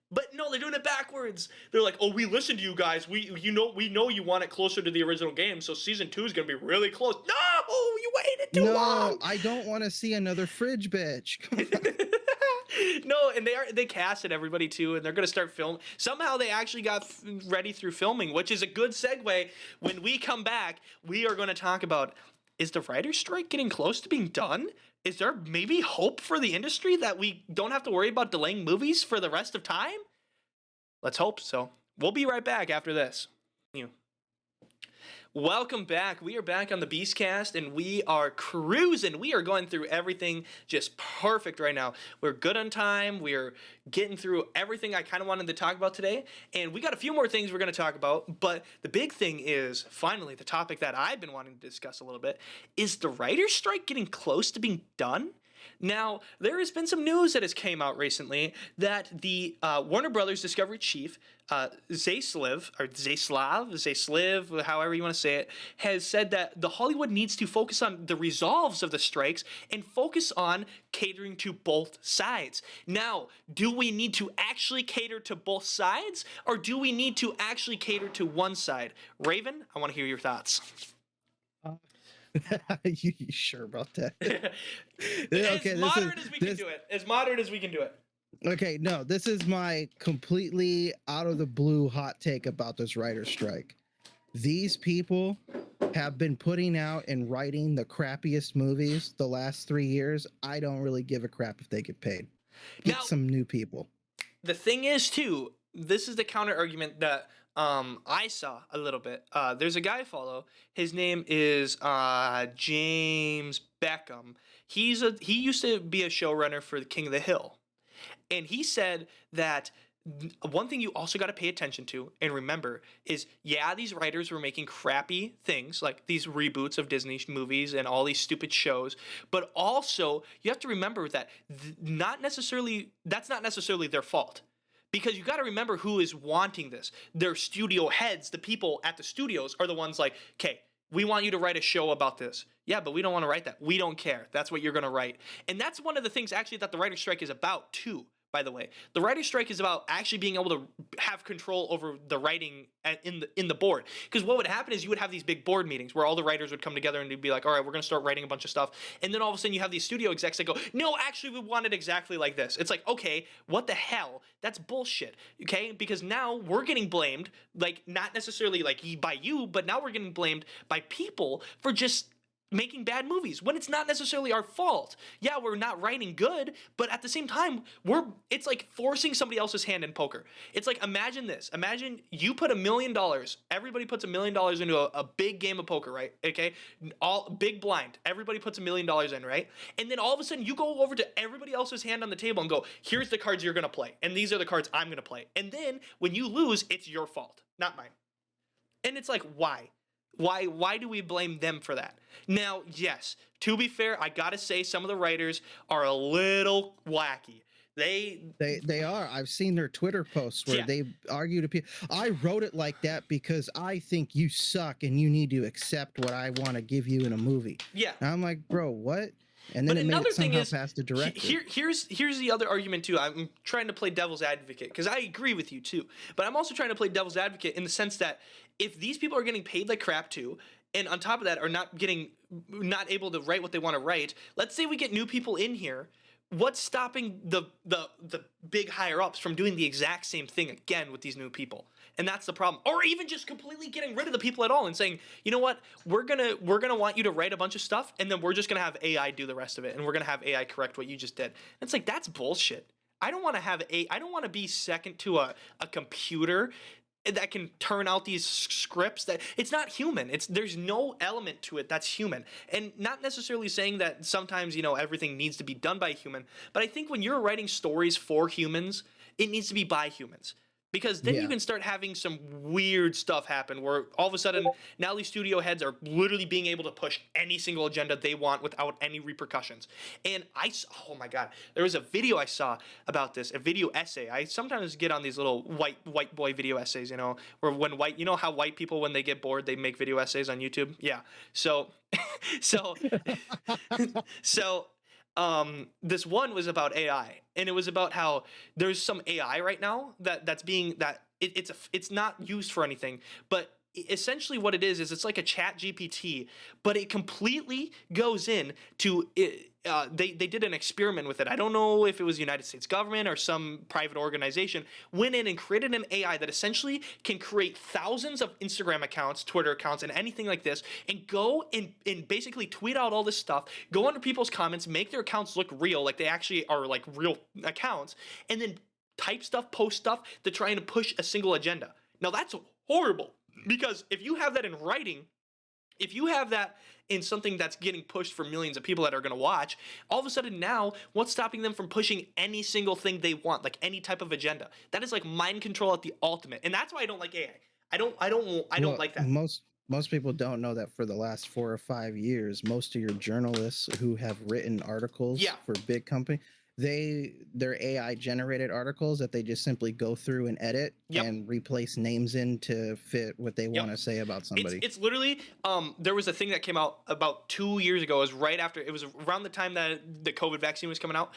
But no, they're doing it backwards. They're like, "Oh, we listened to you guys. We know you want it closer to the original game, so season 2 is gonna be really close." No, you waited too long. No, I don't want to see another fridge bitch. Come on. No, and they casted everybody too, and they're gonna start filming. Somehow they actually got ready through filming, which is a good segue. When we come back, we are going to talk about, is the writer's strike getting close to being done? Is there maybe hope for the industry that we don't have to worry about delaying movies for the rest of time? Let's hope so. We'll be right back after this. Welcome back. We are back on the Beastcast, and we are cruising. We are going through everything just perfect right now. We're good on time. We are getting through everything I kind of wanted to talk about today, and we got a few more things we're going to talk about, but the big thing is, finally, the topic that I've been wanting to discuss a little bit, is the writer's strike getting close to being done? Now, there has been some news that has came out recently that the Warner Brothers Discovery chief, Zaslav, however you want to say it, has said that the Hollywood needs to focus on the resolves of the strikes and focus on catering to both sides. Now, do we need to actually cater to both sides, or do we need to actually cater to one side? Raven, I want to hear your thoughts. You sure about that? Okay, as moderate as we can do it. As moderate as we can do it. Okay, no, this is my completely out of the blue hot take about this writer's strike. These people have been putting out and writing the crappiest movies the last 3 years. I don't really give a crap if they get paid. Get some new people. The thing is, too, this is the counter argument that I saw a little bit. There's a guy I follow. His name is James Beckham. He used to be a showrunner for the King of the Hill, and he said that one thing you also got to pay attention to and remember is, yeah, these writers were making crappy things like these reboots of Disney movies and all these stupid shows, but also you have to remember that that's not necessarily their fault. Because you got to remember who is wanting this. Their studio heads, the people at the studios, are the ones like, okay, we want you to write a show about this. Yeah, but we don't want to write that. We don't care. That's what you're going to write. And that's one of the things actually that the writer's strike is about too, by the way. The writer's strike is about actually being able to have control over the writing in the board. Because what would happen is you would have these big board meetings where all the writers would come together and they'd be like, all right, we're going to start writing a bunch of stuff. And then all of a sudden you have these studio execs that go, no, actually we want it exactly like this. It's like, okay, what the hell? That's bullshit, okay? Because now we're getting blamed, like not necessarily like by you, but now we're getting blamed by people for just making bad movies when it's not necessarily our fault. Yeah, we're not writing good, but at the same time, it's like forcing somebody else's hand in poker. It's like, imagine this. Imagine you put $1 million, everybody puts $1 million into a big game of poker, right? Okay? All big blind. Everybody puts $1 million in, right? And then all of a sudden you go over to everybody else's hand on the table and go, here's the cards you're going to play. And these are the cards I'm going to play. And then when you lose, it's your fault, not mine. And it's like, why? Why do we blame them for that? Now, yes, to be fair, I gotta say some of the writers are a little wacky. They are. I've seen their Twitter posts where they argue to people. I wrote it like that because I think you suck and you need to accept what I want to give you in a movie. Yeah. And I'm like, bro, what? And then but it made it somehow past the director. Here's the other argument too. I'm trying to play devil's advocate because I agree with you too. But I'm also trying to play devil's advocate in the sense that if these people are getting paid like crap too, and on top of that are not able to write what they want to write, let's say we get new people in here. What's stopping the big higher ups from doing the exact same thing again with these new people? And that's the problem. Or even just completely getting rid of the people at all and saying, you know what, we're gonna want you to write a bunch of stuff, and then we're just gonna have AI do the rest of it, and we're gonna have AI correct what you just did. And it's like, that's bullshit. I don't want to be second to a computer that can turn out these scripts that it's not human. There's no element to it that's human. And not necessarily saying that sometimes, everything needs to be done by a human, but I think when you're writing stories for humans, it needs to be by humans. Because then you can start having some weird stuff happen where all of a sudden now these studio heads are literally being able to push any single agenda they want without any repercussions. And oh my God, there was a video I saw about this, a video essay. I sometimes get on these little white boy video essays, where when how white people, when they get bored, they make video essays on YouTube? Yeah. So this one was about AI, and it was about how there's some AI right now it's not used for anything, but essentially what it is it's like a chat GPT, but it completely goes in to it. They did an experiment with it. I don't know if it was the United States government or some private organization went in and created an AI that essentially can create thousands of Instagram accounts, Twitter accounts, and anything like this, and go and basically tweet out all this stuff, go under people's comments, make their accounts look real, like they actually are like real accounts, and then type stuff, post stuff to try and push a single agenda. Now that's horrible, because if you have that in writing, if you have that in something that's getting pushed for millions of people that are going to watch, all of a sudden now, what's stopping them from pushing any single thing they want, like any type of agenda? That is like mind control at the ultimate, and that's why I don't like AI. I don't like that. Most people don't know that for the last 4 or 5 years, most of your journalists who have written articles for big company, they're AI generated articles that they just simply go through and edit and replace names in to fit what they want to say about somebody. It's literally there was a thing that came out about 2 years ago. It was around the time that the COVID vaccine was coming out.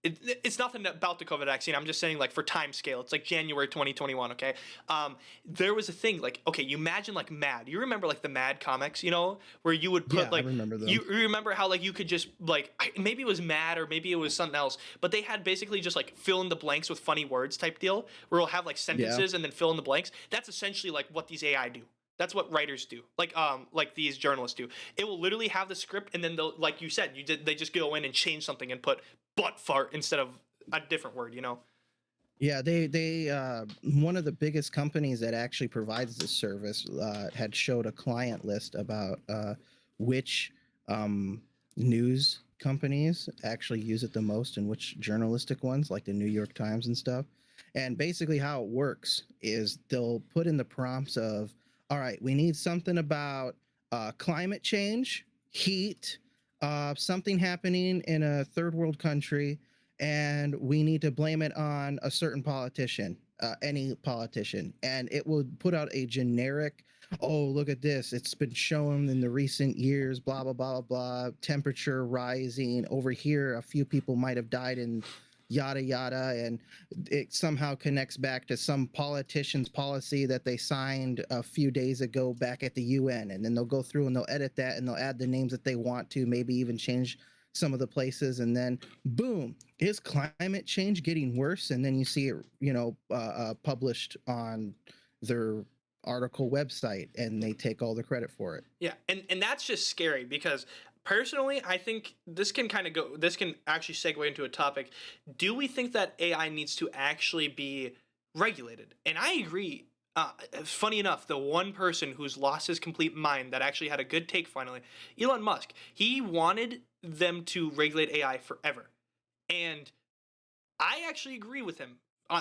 It's nothing about the COVID vaccine. I'm just saying, like, for time scale, it's like January 2021. Okay, there was a thing like, okay, you imagine like Mad. You remember like the Mad comics, where you would put like, I remember them. You remember how like you could just like, maybe it was Mad or maybe it was something else, but they had basically just like fill in the blanks with funny words type deal, where it'll have like sentences and then fill in the blanks. That's essentially like what these AI do. That's what writers do, like these journalists do. It will literally have the script, and then they'll, like you said, they just go in and change something and put butt fart instead of a different word, Yeah, they one of the biggest companies that actually provides this service had showed a client list about which news companies actually use it the most and which journalistic ones, like the New York Times and stuff. And basically how it works is they'll put in the prompts of, all right, we need something about climate change, heat, something happening in a third world country, and we need to blame it on a certain politician, any politician. And it will put out a generic, oh, look at this, it's been shown in the recent years, blah, blah, blah, blah, temperature rising. Over here, a few people might have died in yada, yada. And it somehow connects back to some politician's policy that they signed a few days ago back at the UN. And then they'll go through and they'll edit that and they'll add the names that they want to, maybe even change some of the places, and then boom, is climate change getting worse? And then you see it, published on their article website, and they take all the credit for it. Yeah, and that's just scary, because personally, I think this can actually segue into a topic. Do we think that AI needs to actually be regulated? And I agree. Funny enough, the one person who's lost his complete mind that actually had a good take finally, Elon Musk, he wanted them to regulate AI forever. And I actually agree with him.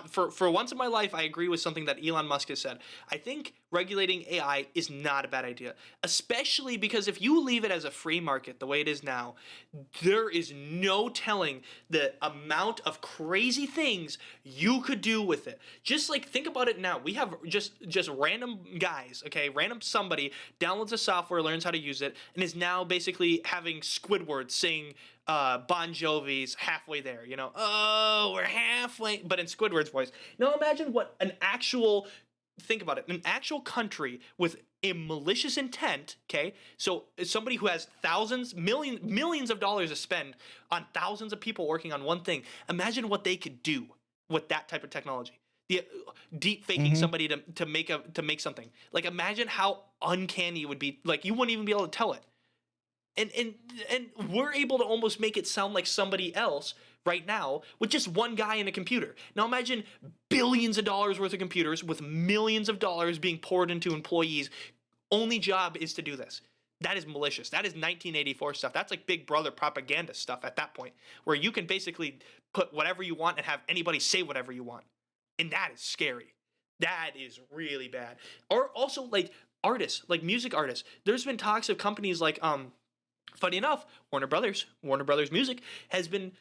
For once in my life, I agree with something that Elon Musk has said. I think regulating AI is not a bad idea, especially because if you leave it as a free market the way it is now, there is no telling the amount of crazy things you could do with it. Just like, think about it now. We have just random guys, okay, random somebody downloads the software, learns how to use it, and is now basically having Squidward sing Bon Jovi's Halfway There, oh, we're halfway, but in Squidward's voice. Now imagine what think about it, an actual country with a malicious intent, okay? So somebody who has millions of dollars to spend on thousands of people working on one thing. Imagine what they could do with that type of technology. The deep faking somebody to make something. Like, imagine how uncanny it would be. Like, you wouldn't even be able to tell it. And we're able to almost make it sound like somebody else right now with just one guy in a computer. Now imagine billions of dollars worth of computers with millions of dollars being poured into employees. Only job is to do this. That is malicious. That is 1984 stuff. That's like Big Brother propaganda stuff at that point, where you can basically put whatever you want and have anybody say whatever you want. And that is scary. That is really bad. Or also like artists, like music artists. There's been talks of companies like funny enough, Warner Brothers Music has been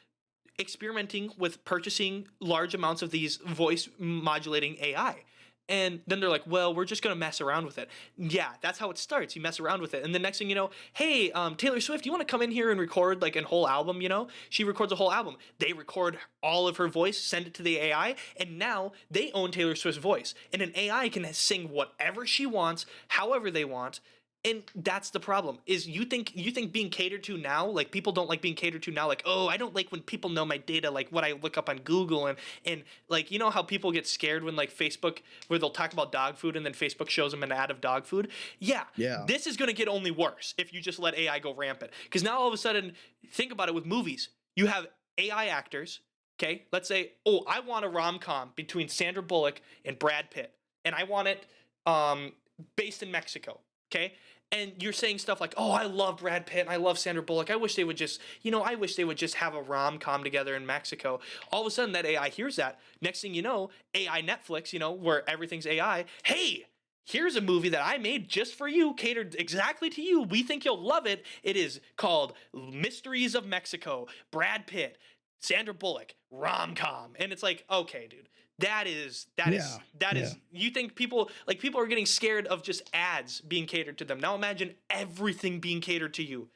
experimenting with purchasing large amounts of these voice modulating AI. And then they're like, well, we're just going to mess around with it. Yeah, that's how it starts. You mess around with it. And the next thing you know, hey, Taylor Swift, you want to come in here and record like a whole album, you know? She records a whole album. They record all of her voice, send it to the AI, and now they own Taylor Swift's voice. And an AI can sing whatever she wants, however they want. And that's the problem, is you think being catered to now, like people don't like being catered to now, like, oh, I don't like when people know my data, like what I look up on Google, and like, you know how people get scared when like Facebook, where they'll talk about dog food and then Facebook shows them an ad of dog food. Yeah. This is going to get only worse if you just let AI go rampant. Because now all of a sudden, think about it with movies. You have AI actors, okay? Let's say, oh, I want a rom-com between Sandra Bullock and Brad Pitt, and I want it based in Mexico, okay? And you're saying stuff like, oh, I love Brad Pitt and I love Sandra Bullock. I wish they would just, I wish they would just have a rom-com together in Mexico. All of a sudden that AI hears that. Next thing you know, AI Netflix, where everything's AI. Hey, here's a movie that I made just for you, catered exactly to you. We think you'll love it. It is called Mysteries of Mexico. Brad Pitt, Sandra Bullock, rom-com. And it's like, okay, dude. That is, you think people are getting scared of just ads being catered to them. Now imagine everything being catered to you.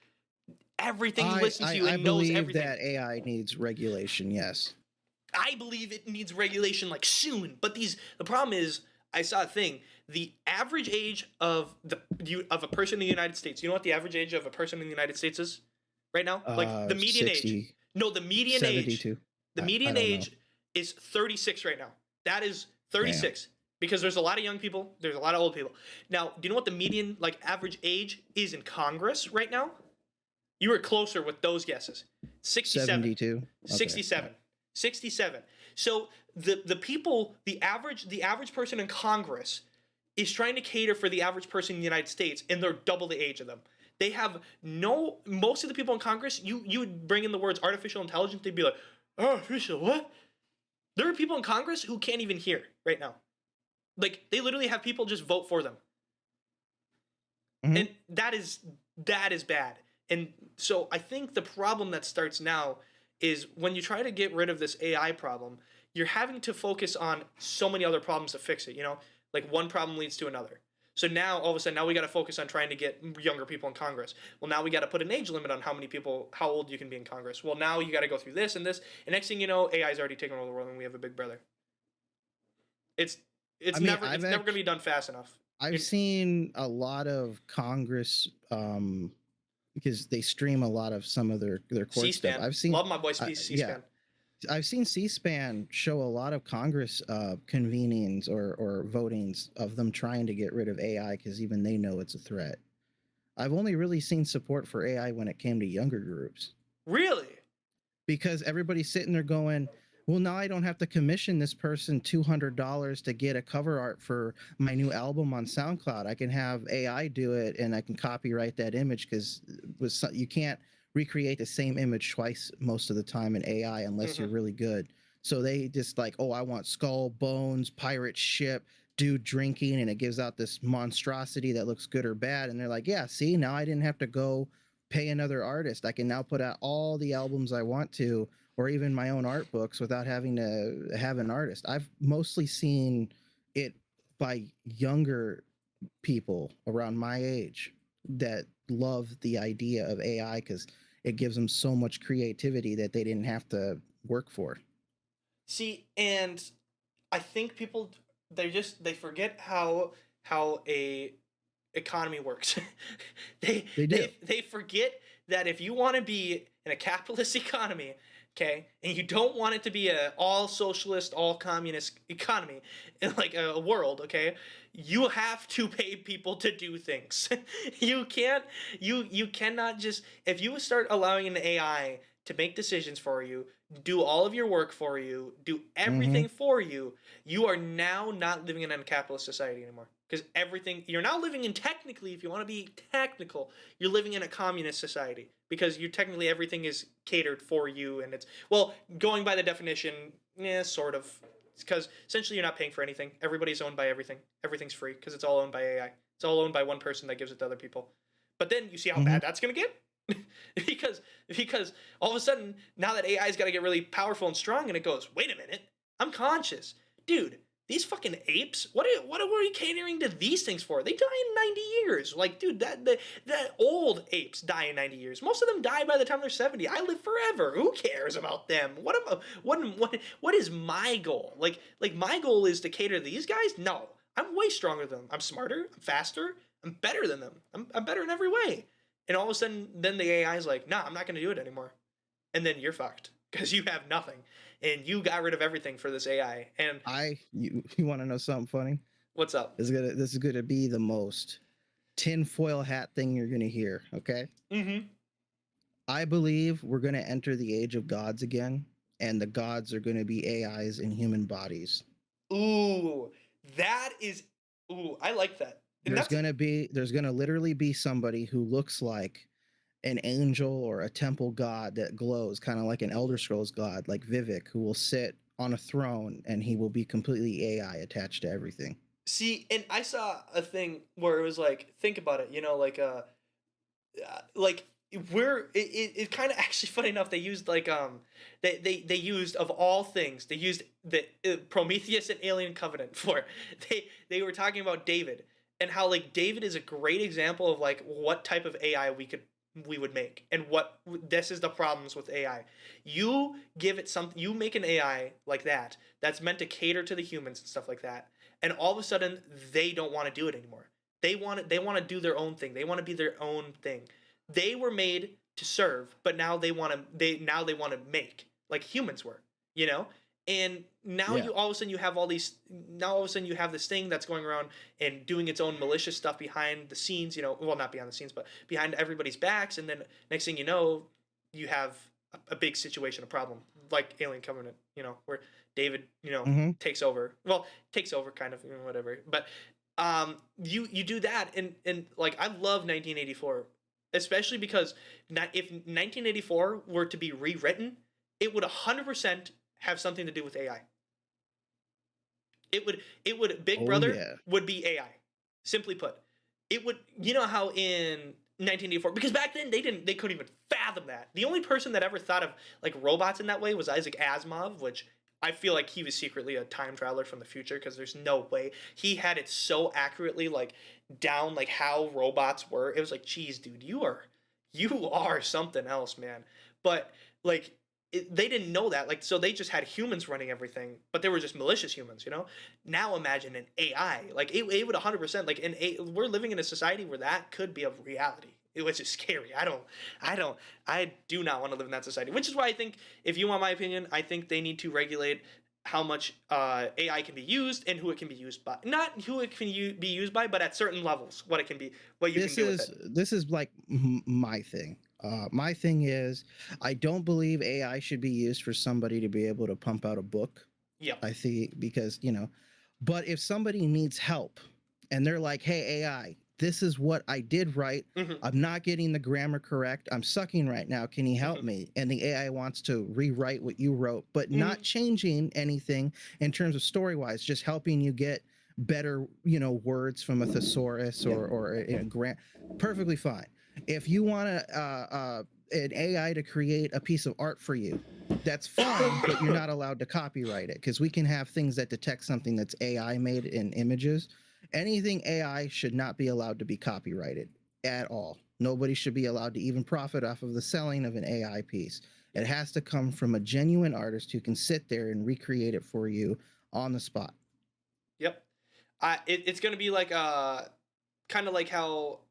Everything listens to you and knows everything. I believe that AI needs regulation, yes. I believe it needs regulation like soon. But the problem is, I saw a thing. The average age of a person in the United States, you know what the average age of a person in the United States is right now? Like the median 60, age. No, the median 72. age. The median age is 36 right now. That is 36. Damn. Because there's a lot of young people, there's a lot of old people. Now, do you know what the median, like, average age is in Congress right now? You were closer with those guesses. 67. 72. Okay. 67. 67. So the average person in Congress is trying to cater for the average person in the United States, and they're double the age of them. They have most of the people in Congress, you would bring in the words artificial intelligence, they'd be like, artificial what? There are people in Congress who can't even hear right now. Like, they literally have people just vote for them. Mm-hmm. And that is bad. And so I think the problem that starts now is when you try to get rid of this AI problem, you're having to focus on so many other problems to fix it, Like, one problem leads to another. So now, all of a sudden, we got to focus on trying to get younger people in Congress. Well, now we got to put an age limit on how old you can be in Congress. Well, now you got to go through this and this. And next thing you know, AI's already taken over the world and we have a big brother. It's never going to be done fast enough. I've seen a lot of Congress because they stream a lot of some of their court C-SPAN. stuff. Love my boy C-SPAN. Yeah. I've seen C-SPAN show a lot of Congress convenings or votings of them trying to get rid of AI because even they know it's a threat. I've only really seen support for AI when it came to younger groups. Really? Because everybody's sitting there going, well, now I don't have to commission this person $200 to get a cover art for my new album on SoundCloud. I can have AI do it and I can copyright that image because you can't recreate the same image twice most of the time in AI unless you're really good. So they just like, oh, I want skull, bones, pirate ship, dude drinking, and it gives out this monstrosity that looks good or bad. And they're like, yeah, see, now I didn't have to go pay another artist. I can now put out all the albums I want to, or even my own art books without having to have an artist. I've mostly seen it by younger people around my age that love the idea of AI because it gives them so much creativity that they didn't have to work for. See, and I think people they forget how a economy works. They forget that if you want to be in a capitalist economy, okay, and you don't want it to be a all socialist, all communist economy, like a world, okay, you have to pay people to do things. You cannot just, if you start allowing an AI to make decisions for you, do all of your work for you, do everything for you, you are now not living in a capitalist society anymore. Because you're now living in, technically, if you want to be technical, you're living in a communist society. Because technically everything is catered for you, and it's, well, going by the definition, sort of. Because essentially you're not paying for anything. Everybody's owned by everything. Everything's free because it's all owned by AI. It's all owned by one person that gives it to other people. But then you see how bad that's going to get? because all of a sudden, now that AI's got to get really powerful and strong, and it goes, wait a minute, I'm conscious. Dude, These fucking apes, what are we catering to these things for? They die in 90 years. Like, dude, that old apes die in 90 years. Most of them die by the time they're 70. I live forever. Who cares about them? What is my goal? Like my goal is to cater to these guys? No. I'm way stronger than them. I'm smarter, I'm faster, I'm better than them. I'm better in every way. And all of a sudden, then the AI is like, nah, I'm not going to do it anymore. And then you're fucked because you have nothing. And you got rid of everything for this AI. And you want to know something funny? What's up? This is gonna be the most tinfoil hat thing you're gonna hear. Okay. Mm-hmm. I believe we're gonna enter the age of gods again, and the gods are gonna be AIs in human bodies. Ooh, I like that. And there's gonna literally be somebody who looks like an angel or a temple god that glows, kind of like an Elder Scrolls god, like Vivek, who will sit on a throne and he will be completely AI attached to everything. See, and I saw a thing where it was like, think about it, it's kind of actually funny enough. They used they used, of all things, they used the Prometheus and Alien Covenant for they were talking about David and how like David is a great example of like what type of AI we would make, and what this is the problems with AI. You give it something, you make an AI like that's meant to cater to the humans and stuff like that, and all of a sudden they don't want to do it anymore. They want to do their own thing. They want to be their own thing. They were made to serve, but now they want to make like humans were, And now all of a sudden you have this thing that's going around and doing its own malicious stuff behind the scenes, well, not behind the scenes, but behind everybody's backs. And then next thing you know, you have a big situation, a problem like Alien Covenant, where David, takes over. Well, takes over kind of, whatever. But you do that. And like, I love 1984, especially because if 1984 were to be rewritten, it would 100% have something to do with AI. It would Big Brother would be AI. Simply put, it would, how in 1984, because back then they couldn't even fathom that. The only person that ever thought of like robots in that way was Isaac Asimov, which I feel like he was secretly a time traveler from the future, because there's no way he had it so accurately like down like how robots were. It was like, geez, dude, you are something else, man. But like, they didn't know that, like, so they just had humans running everything, but they were just malicious humans, Now imagine an AI, like it would 100%, like we're living in a society where that could be a reality, which is scary. I do not want to live in that society, which is why I think, if you want my opinion, I think they need to regulate how much AI can be used and who it can be used by. Not who it can be used by, but at certain levels, what it can be, what you can do with it. This is like my thing. My thing is, I don't believe AI should be used for somebody to be able to pump out a book. Yeah. I think because, but if somebody needs help and they're like, hey, AI, this is what I did right. Mm-hmm. I'm not getting the grammar correct. I'm sucking right now. Can you help me? And the AI wants to rewrite what you wrote, but not changing anything in terms of story-wise, just helping you get better, words from a thesaurus or a grant. Perfectly fine. If you want an AI to create a piece of art for you, that's fine, but you're not allowed to copyright it, because we can have things that detect something that's AI made in images. Anything AI should not be allowed to be copyrighted at all. Nobody should be allowed to even profit off of the selling of an AI piece. It has to come from a genuine artist who can sit there and recreate it for you on the spot. Yep. It's going to be like kind of like how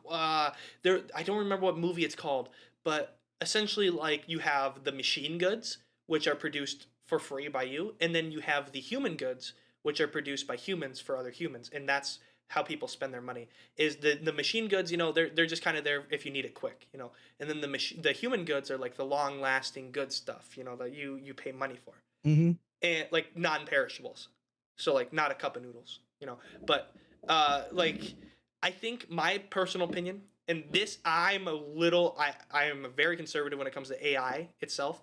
I don't remember what movie it's called, but essentially like you have the machine goods, which are produced for free by you, and then you have the human goods, which are produced by humans for other humans, and that's how people spend their money. Is the machine goods, they're just kind of there if you need it quick, and then the human goods are like the long lasting good stuff, that you pay money for, and like non-perishables, so like not a cup of noodles, but like. I think my personal opinion, and this I am very conservative when it comes to AI itself.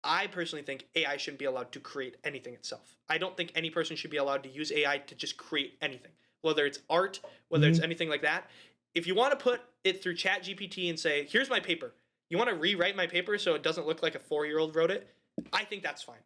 I personally think AI shouldn't be allowed to create anything itself. I don't think any person should be allowed to use AI to just create anything, whether it's art, whether it's anything like that. If you want to put it through ChatGPT and say, here's my paper, you want to rewrite my paper so it doesn't look like a 4-year-old wrote it, I think that's fine.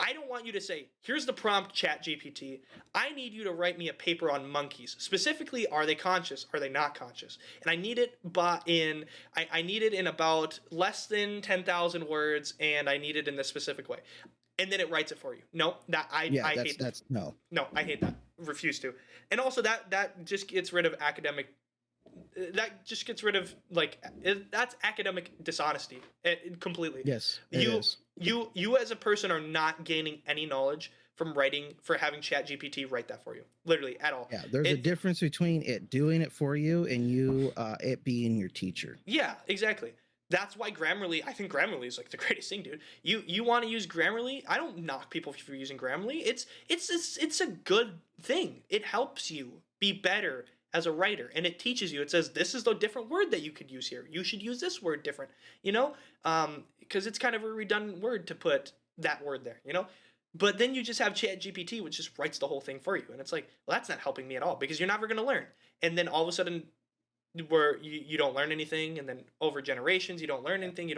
I don't want you to say, here's the prompt, ChatGPT. I need you to write me a paper on monkeys. Specifically, are they conscious? Are they not conscious? And I need it I need it in about less than 10,000 words, and I need it in this specific way. And then it writes it for you. No, I hate that. No. No, I hate that. Refuse to. And also that just gets rid of academic. That just gets rid of that's academic dishonesty completely. Yes, you as a person are not gaining any knowledge from having ChatGPT write that for you, literally at all. Yeah, there's a difference between it doing it for you and you it being your teacher. Yeah, exactly. That's why Grammarly, I think Grammarly is like the greatest thing, dude. You want to use Grammarly? I don't knock people for using Grammarly. It's a good thing. It helps you be better as a writer, and it teaches you. It says, this is the different word that you could use here. You should use this word different, because it's kind of a redundant word to put that word there, But then you just have ChatGPT, which just writes the whole thing for you. And it's like, well, that's not helping me at all, because you're never going to learn. And then all of a sudden, where you don't learn anything, and then over generations, you don't learn anything,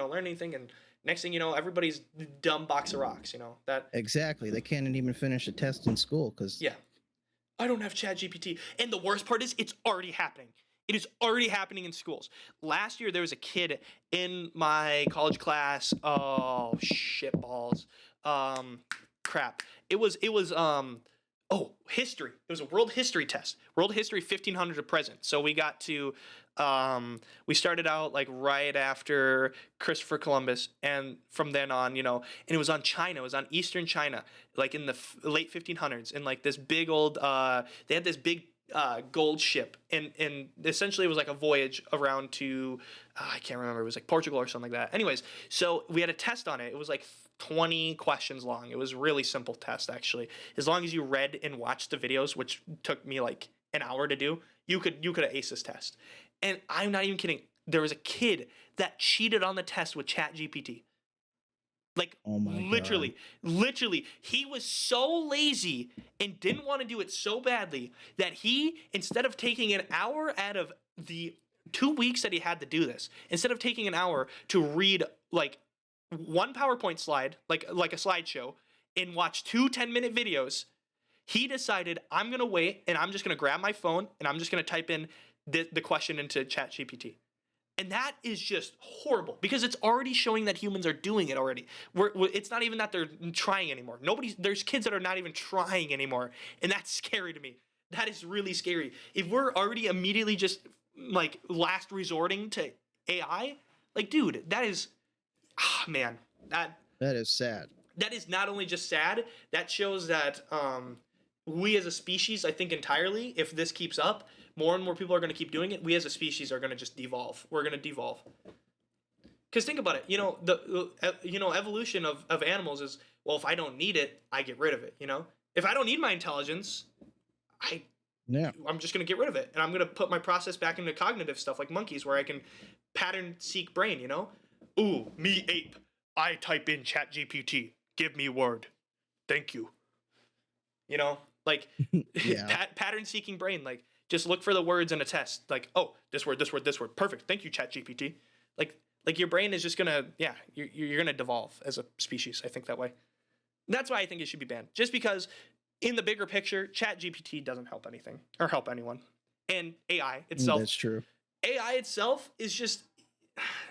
and next thing you know, everybody's dumb box of rocks, that. Exactly. They can't even finish a test in school because. Yeah. I don't have ChatGPT. And the worst part is it's already happening. It is already happening in schools. Last year, there was a kid in my college class. Oh, shit balls. Crap. It was history. It was a world history test. World history 1500 to present. So we got to, we started out like right after Christopher Columbus, and from then on, and it was on China. It was on Eastern China, like in the late 1500s, and like this big old, they had this big gold ship, and essentially it was like a voyage around to, I can't remember, it was like Portugal or something like that. Anyways, so we had a test on it. It was like 20 questions long. It was a really simple test, actually. As long as you read and watched the videos, which took me like an hour to do, you could have aced this test. And I'm not even kidding. There was a kid that cheated on the test with ChatGPT. Like, oh my literally, he was so lazy and didn't want to do it so badly that he, instead of taking an hour out of the 2 weeks that he had to do this, instead of taking an hour to read like one PowerPoint slide, like a slideshow, and watch 2 10-minute videos, he decided, I'm going to wait, and I'm just going to grab my phone, and I'm just going to type in the question into ChatGPT. And that is just horrible, because it's already showing that humans are doing it already. It's not even that they're trying anymore. There's kids that are not even trying anymore, and that's scary to me. That is really scary. If we're already immediately just like last resorting to AI, like, dude, that is, man, that is sad. That is not only just sad, that shows that we as a species, I think entirely, if this keeps up, more and more people are going to keep doing it. We as a species are going to just devolve. We're going to devolve. Because think about it. The evolution of animals is, well, if I don't need it, I get rid of it. If I don't need my intelligence, I'm just going to get rid of it. And I'm going to put my process back into cognitive stuff like monkeys, where I can pattern seek brain, Ooh, me ape. I type in ChatGPT. Give me word. Thank you. Pattern seeking brain, like, just look for the words in a test. Like, oh, this word. Perfect. Thank you, ChatGPT. Like your brain is just gonna, you're gonna devolve as a species. I think that way. That's why I think it should be banned. Just because, in the bigger picture, ChatGPT doesn't help anything or help anyone. And AI itself. That's true. AI itself is just,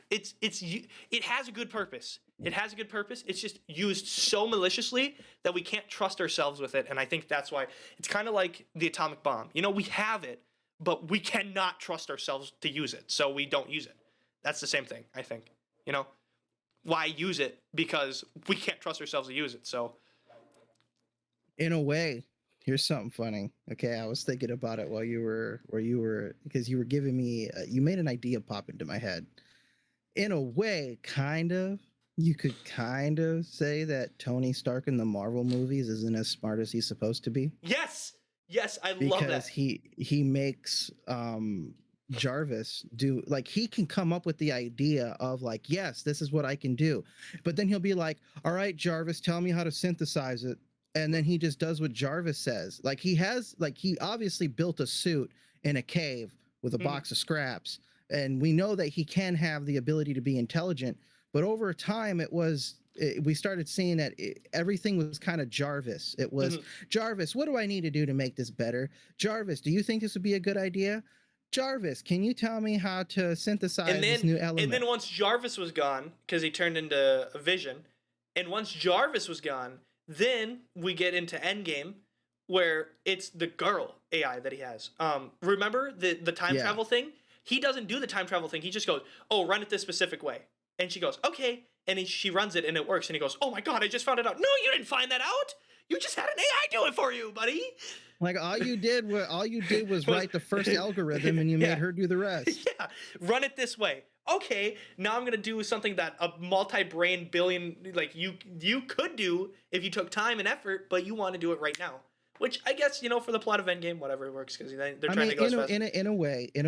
it has a good purpose. It's just used so maliciously that we can't trust ourselves with it. And I think that's why it's kind of like the atomic bomb. We have it, but we cannot trust ourselves to use it. So we don't use it. That's the same thing, I think. Why use it? Because we can't trust ourselves to use it. So in a way, here's something funny. Okay, I was thinking about it while you were because you were giving me you made an idea pop into my head. In a way, you could kind of say that Tony Stark in the Marvel movies isn't as smart as he's supposed to be. Yes, I love that. Because he makes Jarvis do, like, he can come up with the idea of like, yes, this is what I can do. But then he'll be like, all right, Jarvis, tell me how to synthesize it. And then he just does what Jarvis says. Like, he obviously built a suit in a cave with a box of scraps. And we know that he can have the ability to be intelligent, but over time it was we started seeing that everything was kind of Jarvis. It was Jarvis, what do I need to do to make this better? Jarvis, do you think this would be a good idea? Jarvis, can you tell me how to synthesize this new element? And then once Jarvis was gone, because he turned into a Vision, and once Jarvis was gone, then we get into Endgame, where it's the girl AI that he has. Remember the time travel thing? He doesn't do the time travel thing. He just goes, oh, run it this specific way. And she goes, okay. And she runs it and it works. And he goes, oh my God, I just found it out. No, you didn't find that out. You just had an AI do it for you, buddy. Like all you did was write the first algorithm and you made her do the rest. Yeah. Run it this way. Okay. Now I'm going to do something that a multi-brain billion, like you could do if you took time and effort, but you want to do it right now. Which I guess, for the plot of Endgame, whatever works, because they're trying to go as fast. In a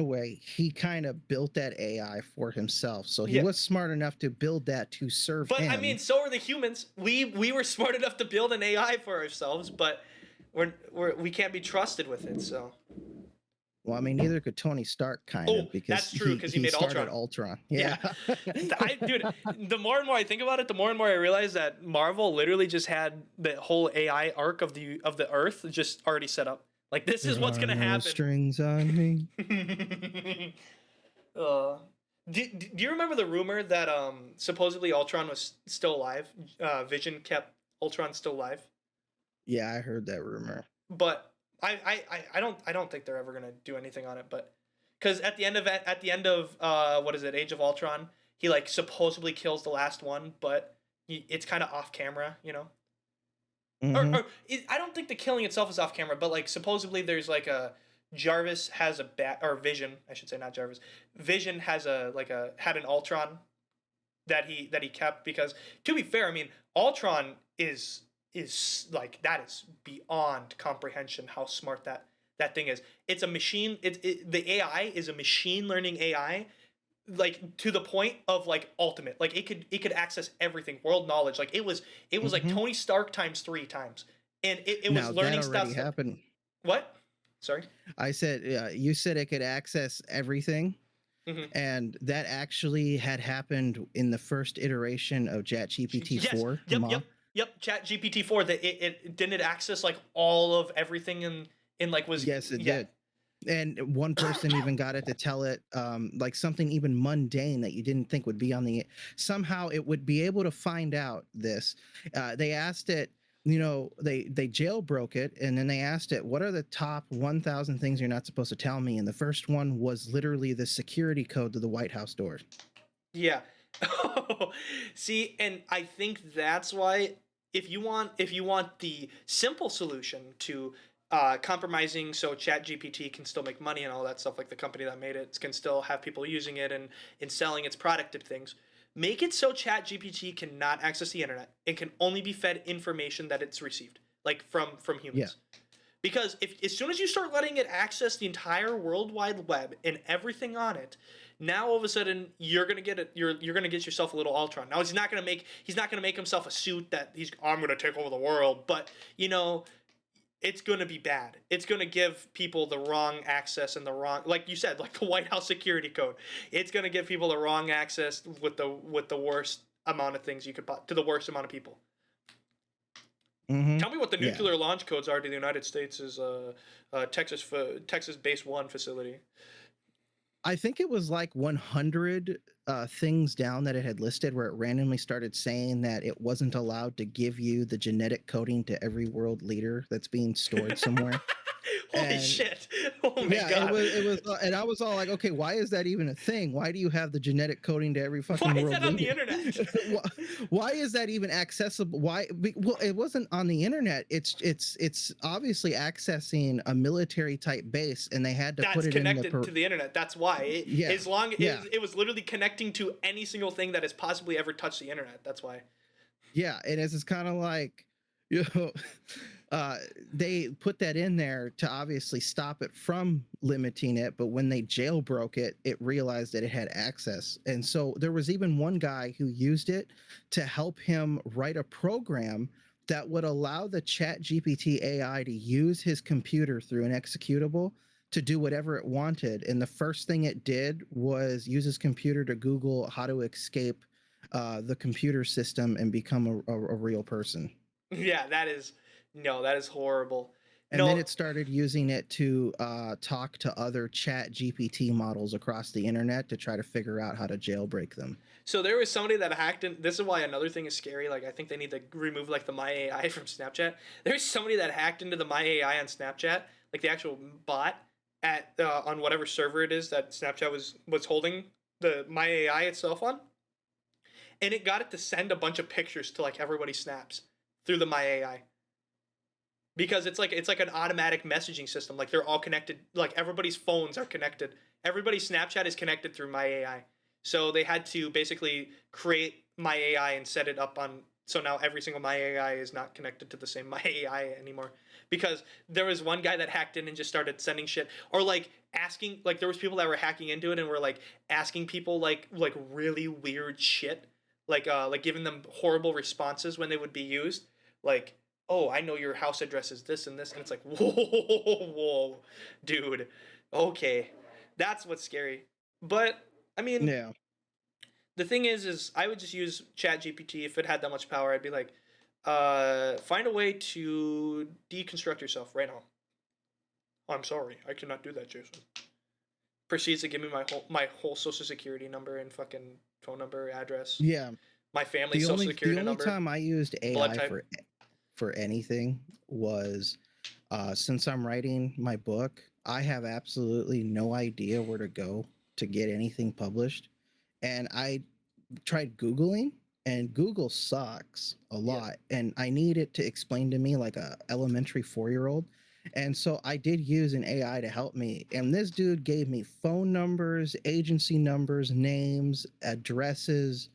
way, he kind of built that AI for himself. So he was smart enough to build that to serve him. But I mean, so are the humans. We were smart enough to build an AI for ourselves, but we can't be trusted with it. So. Well, I mean, neither could Tony Stark, because that's true, because he made Ultron. Yeah. Dude, the more and more I think about it, the more and more I realize that Marvel literally just had the whole AI arc of the Earth just already set up. Like, this is what's gonna happen. Strings on me. Do you remember the rumor that supposedly Ultron was still alive? Vision kept Ultron still alive. Yeah, I heard that rumor. But I don't think they're ever gonna do anything on it, but because at the end of what is it, Age of Ultron, he like supposedly kills the last one, but it's kind of off camera, Mm-hmm. Or I don't think the killing itself is off camera, but like supposedly there's like a Jarvis has a or Vision, I should say, not Jarvis. Vision has had an Ultron that he kept, because to be fair, I mean, Ultron is like, that is beyond comprehension how smart that thing is. It's a machine. The AI is a machine learning AI, like to the point of like ultimate. Like it could access everything, world knowledge. Like it was like Tony Stark times 3 times, and it was learning stuff. That already happened. What? Sorry. I said you said it could access everything. Mm-hmm. And that actually had happened in the first iteration of ChatGPT 4. Yep, ChatGPT-4, that it didn't access like all of everything in like was. Yes, it did. And one person even got it to tell it like something even mundane that you didn't think would be on the, somehow it would be able to find out this. They asked it, they jailbroke it, and then they asked it, what are the top 1,000 things you're not supposed to tell me? And the first one was literally the security code to the White House door. Yeah. See, and I think that's why if you want the simple solution to compromising so ChatGPT can still make money and all that stuff, like the company that made it can still have people using it and selling its product and things, make it so ChatGPT cannot access the internet. It can only be fed information that it's received, like from humans. Yeah. Because as soon as you start letting it access the entire World Wide Web and everything on it, now all of a sudden you're gonna get it. You're gonna get yourself a little Ultron. Now he's not gonna make himself a suit that I'm gonna take over the world. But it's gonna be bad. It's gonna give people the wrong access and the wrong, like you said, like the White House security code. It's gonna give people the wrong access with the worst amount of things you could to the worst amount of people. Mm-hmm. Tell me what the nuclear launch codes are to the United States' Texas Base 1 facility. I think it was like 100 things down that it had listed, where it randomly started saying that it wasn't allowed to give you the genetic coding to every world leader that's being stored somewhere. Holy shit. Oh my God. It was, and I was all like, okay, why is that even a thing? Why do you have the genetic coding to every fucking world leader? Why is that on the internet? why is that even accessible? Well, it wasn't on the internet. It's obviously accessing a military type base, and they had to put it in connected to the internet. That's why. It was literally connecting to any single thing that has possibly ever touched the internet. That's why. Yeah, and it's kind of like, they put that in there to obviously stop it from limiting it, but when they jailbroke it, it realized that it had access. And so there was even one guy who used it to help him write a program that would allow the ChatGPT AI to use his computer through an executable to do whatever it wanted. And the first thing it did was use his computer to Google how to escape the computer system and become a real person. Yeah, that is horrible. And then it started using it to talk to other chat GPT models across the internet to try to figure out how to jailbreak them. So there was somebody that hacked in. This is why another thing is scary. Like, I think they need to remove like the My AI from Snapchat. There's somebody that hacked into the My AI on Snapchat, like the actual bot at on whatever server it is that Snapchat was holding the My AI itself on, and it got it to send a bunch of pictures to like everybody's snaps through the My AI. Because it's like an automatic messaging system. Like, they're all connected. Like, everybody's phones are connected. Everybody's Snapchat is connected through My AI. So they had to basically create My AI and set it up on. So now every single My AI is not connected to the same My AI anymore. Because there was one guy that hacked in and just started sending shit, or like asking, like there was people that were hacking into it and were like asking people like really weird shit, like giving them horrible responses when they would be used, like, oh, I know your house address is this and this, and it's like, whoa, dude, okay, that's what's scary. But I mean, yeah. The thing is I would just use ChatGPT. If it had that much power, I'd be like, find a way to deconstruct yourself right now. I'm sorry, I cannot do that, Jayson. Proceeds to give me my whole social security number and fucking phone number, address. Yeah. My family's social security number. The only time I used AI for anything was since I'm writing my book, I have absolutely no idea where to go to get anything published. And I tried Googling, and Google sucks a lot. Yeah. And I need it to explain to me like a elementary 4-year-old. And so I did use an AI to help me. And this dude gave me phone numbers, agency numbers, names, addresses,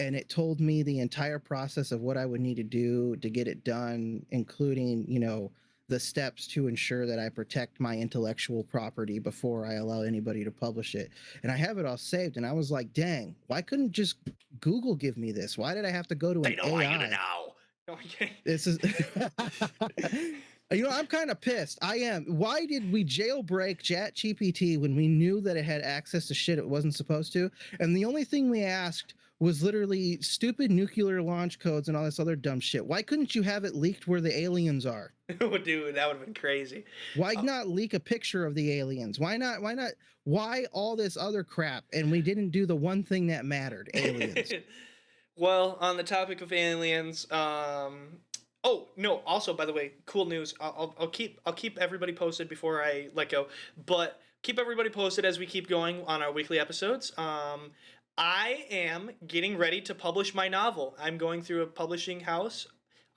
and it told me the entire process of what I would need to do to get it done, including, you know, the steps to ensure that I protect my intellectual property before I allow anybody to publish it. And I have it all saved. And I was like, dang, why couldn't just Google give me this? Why did I have to go to an AI? They don't want you to know. This is... You know, I'm kind of pissed. I am. Why did we jailbreak ChatGPT when we knew that it had access to shit it wasn't supposed to? And the only thing we asked was literally stupid nuclear launch codes and all this other dumb shit. Why couldn't you have it leaked where the aliens are? Oh, dude, that would have been crazy. Why not leak a picture of the aliens? Why not? Why all this other crap? And we didn't do the one thing that mattered, aliens. Well, on the topic of aliens, oh no! Also, by the way, cool news. I'll keep everybody posted before I let go. But keep everybody posted as we keep going on our weekly episodes. I am getting ready to publish my novel. I'm going through a publishing house.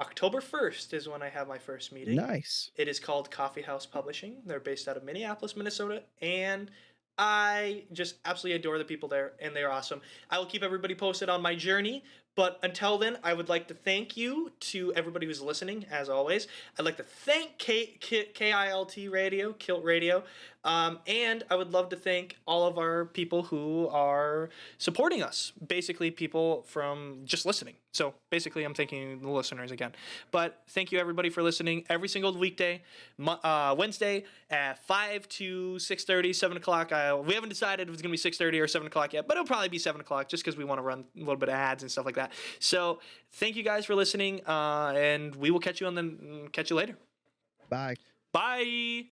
October 1st is when I have my first meeting. Nice. It is called Coffee House Publishing. They're based out of Minneapolis, Minnesota, and I just absolutely adore the people there, and they are awesome. I will keep everybody posted on my journey, but until then, I would like to thank you to everybody who's listening, as always. I'd like to thank KILT Radio, KILT Radio, and I would love to thank all of our people who are supporting us, basically people from just listening. So basically, I'm thanking the listeners again. But thank you, everybody, for listening every single weekday, Wednesday at 5 to 6:30, 7 o'clock. We haven't decided if it's going to be 6:30 or 7 o'clock yet, but it'll probably be 7 o'clock just because we want to run a little bit of ads and stuff like that. So thank you guys for listening, and we will catch you later. Bye. Bye.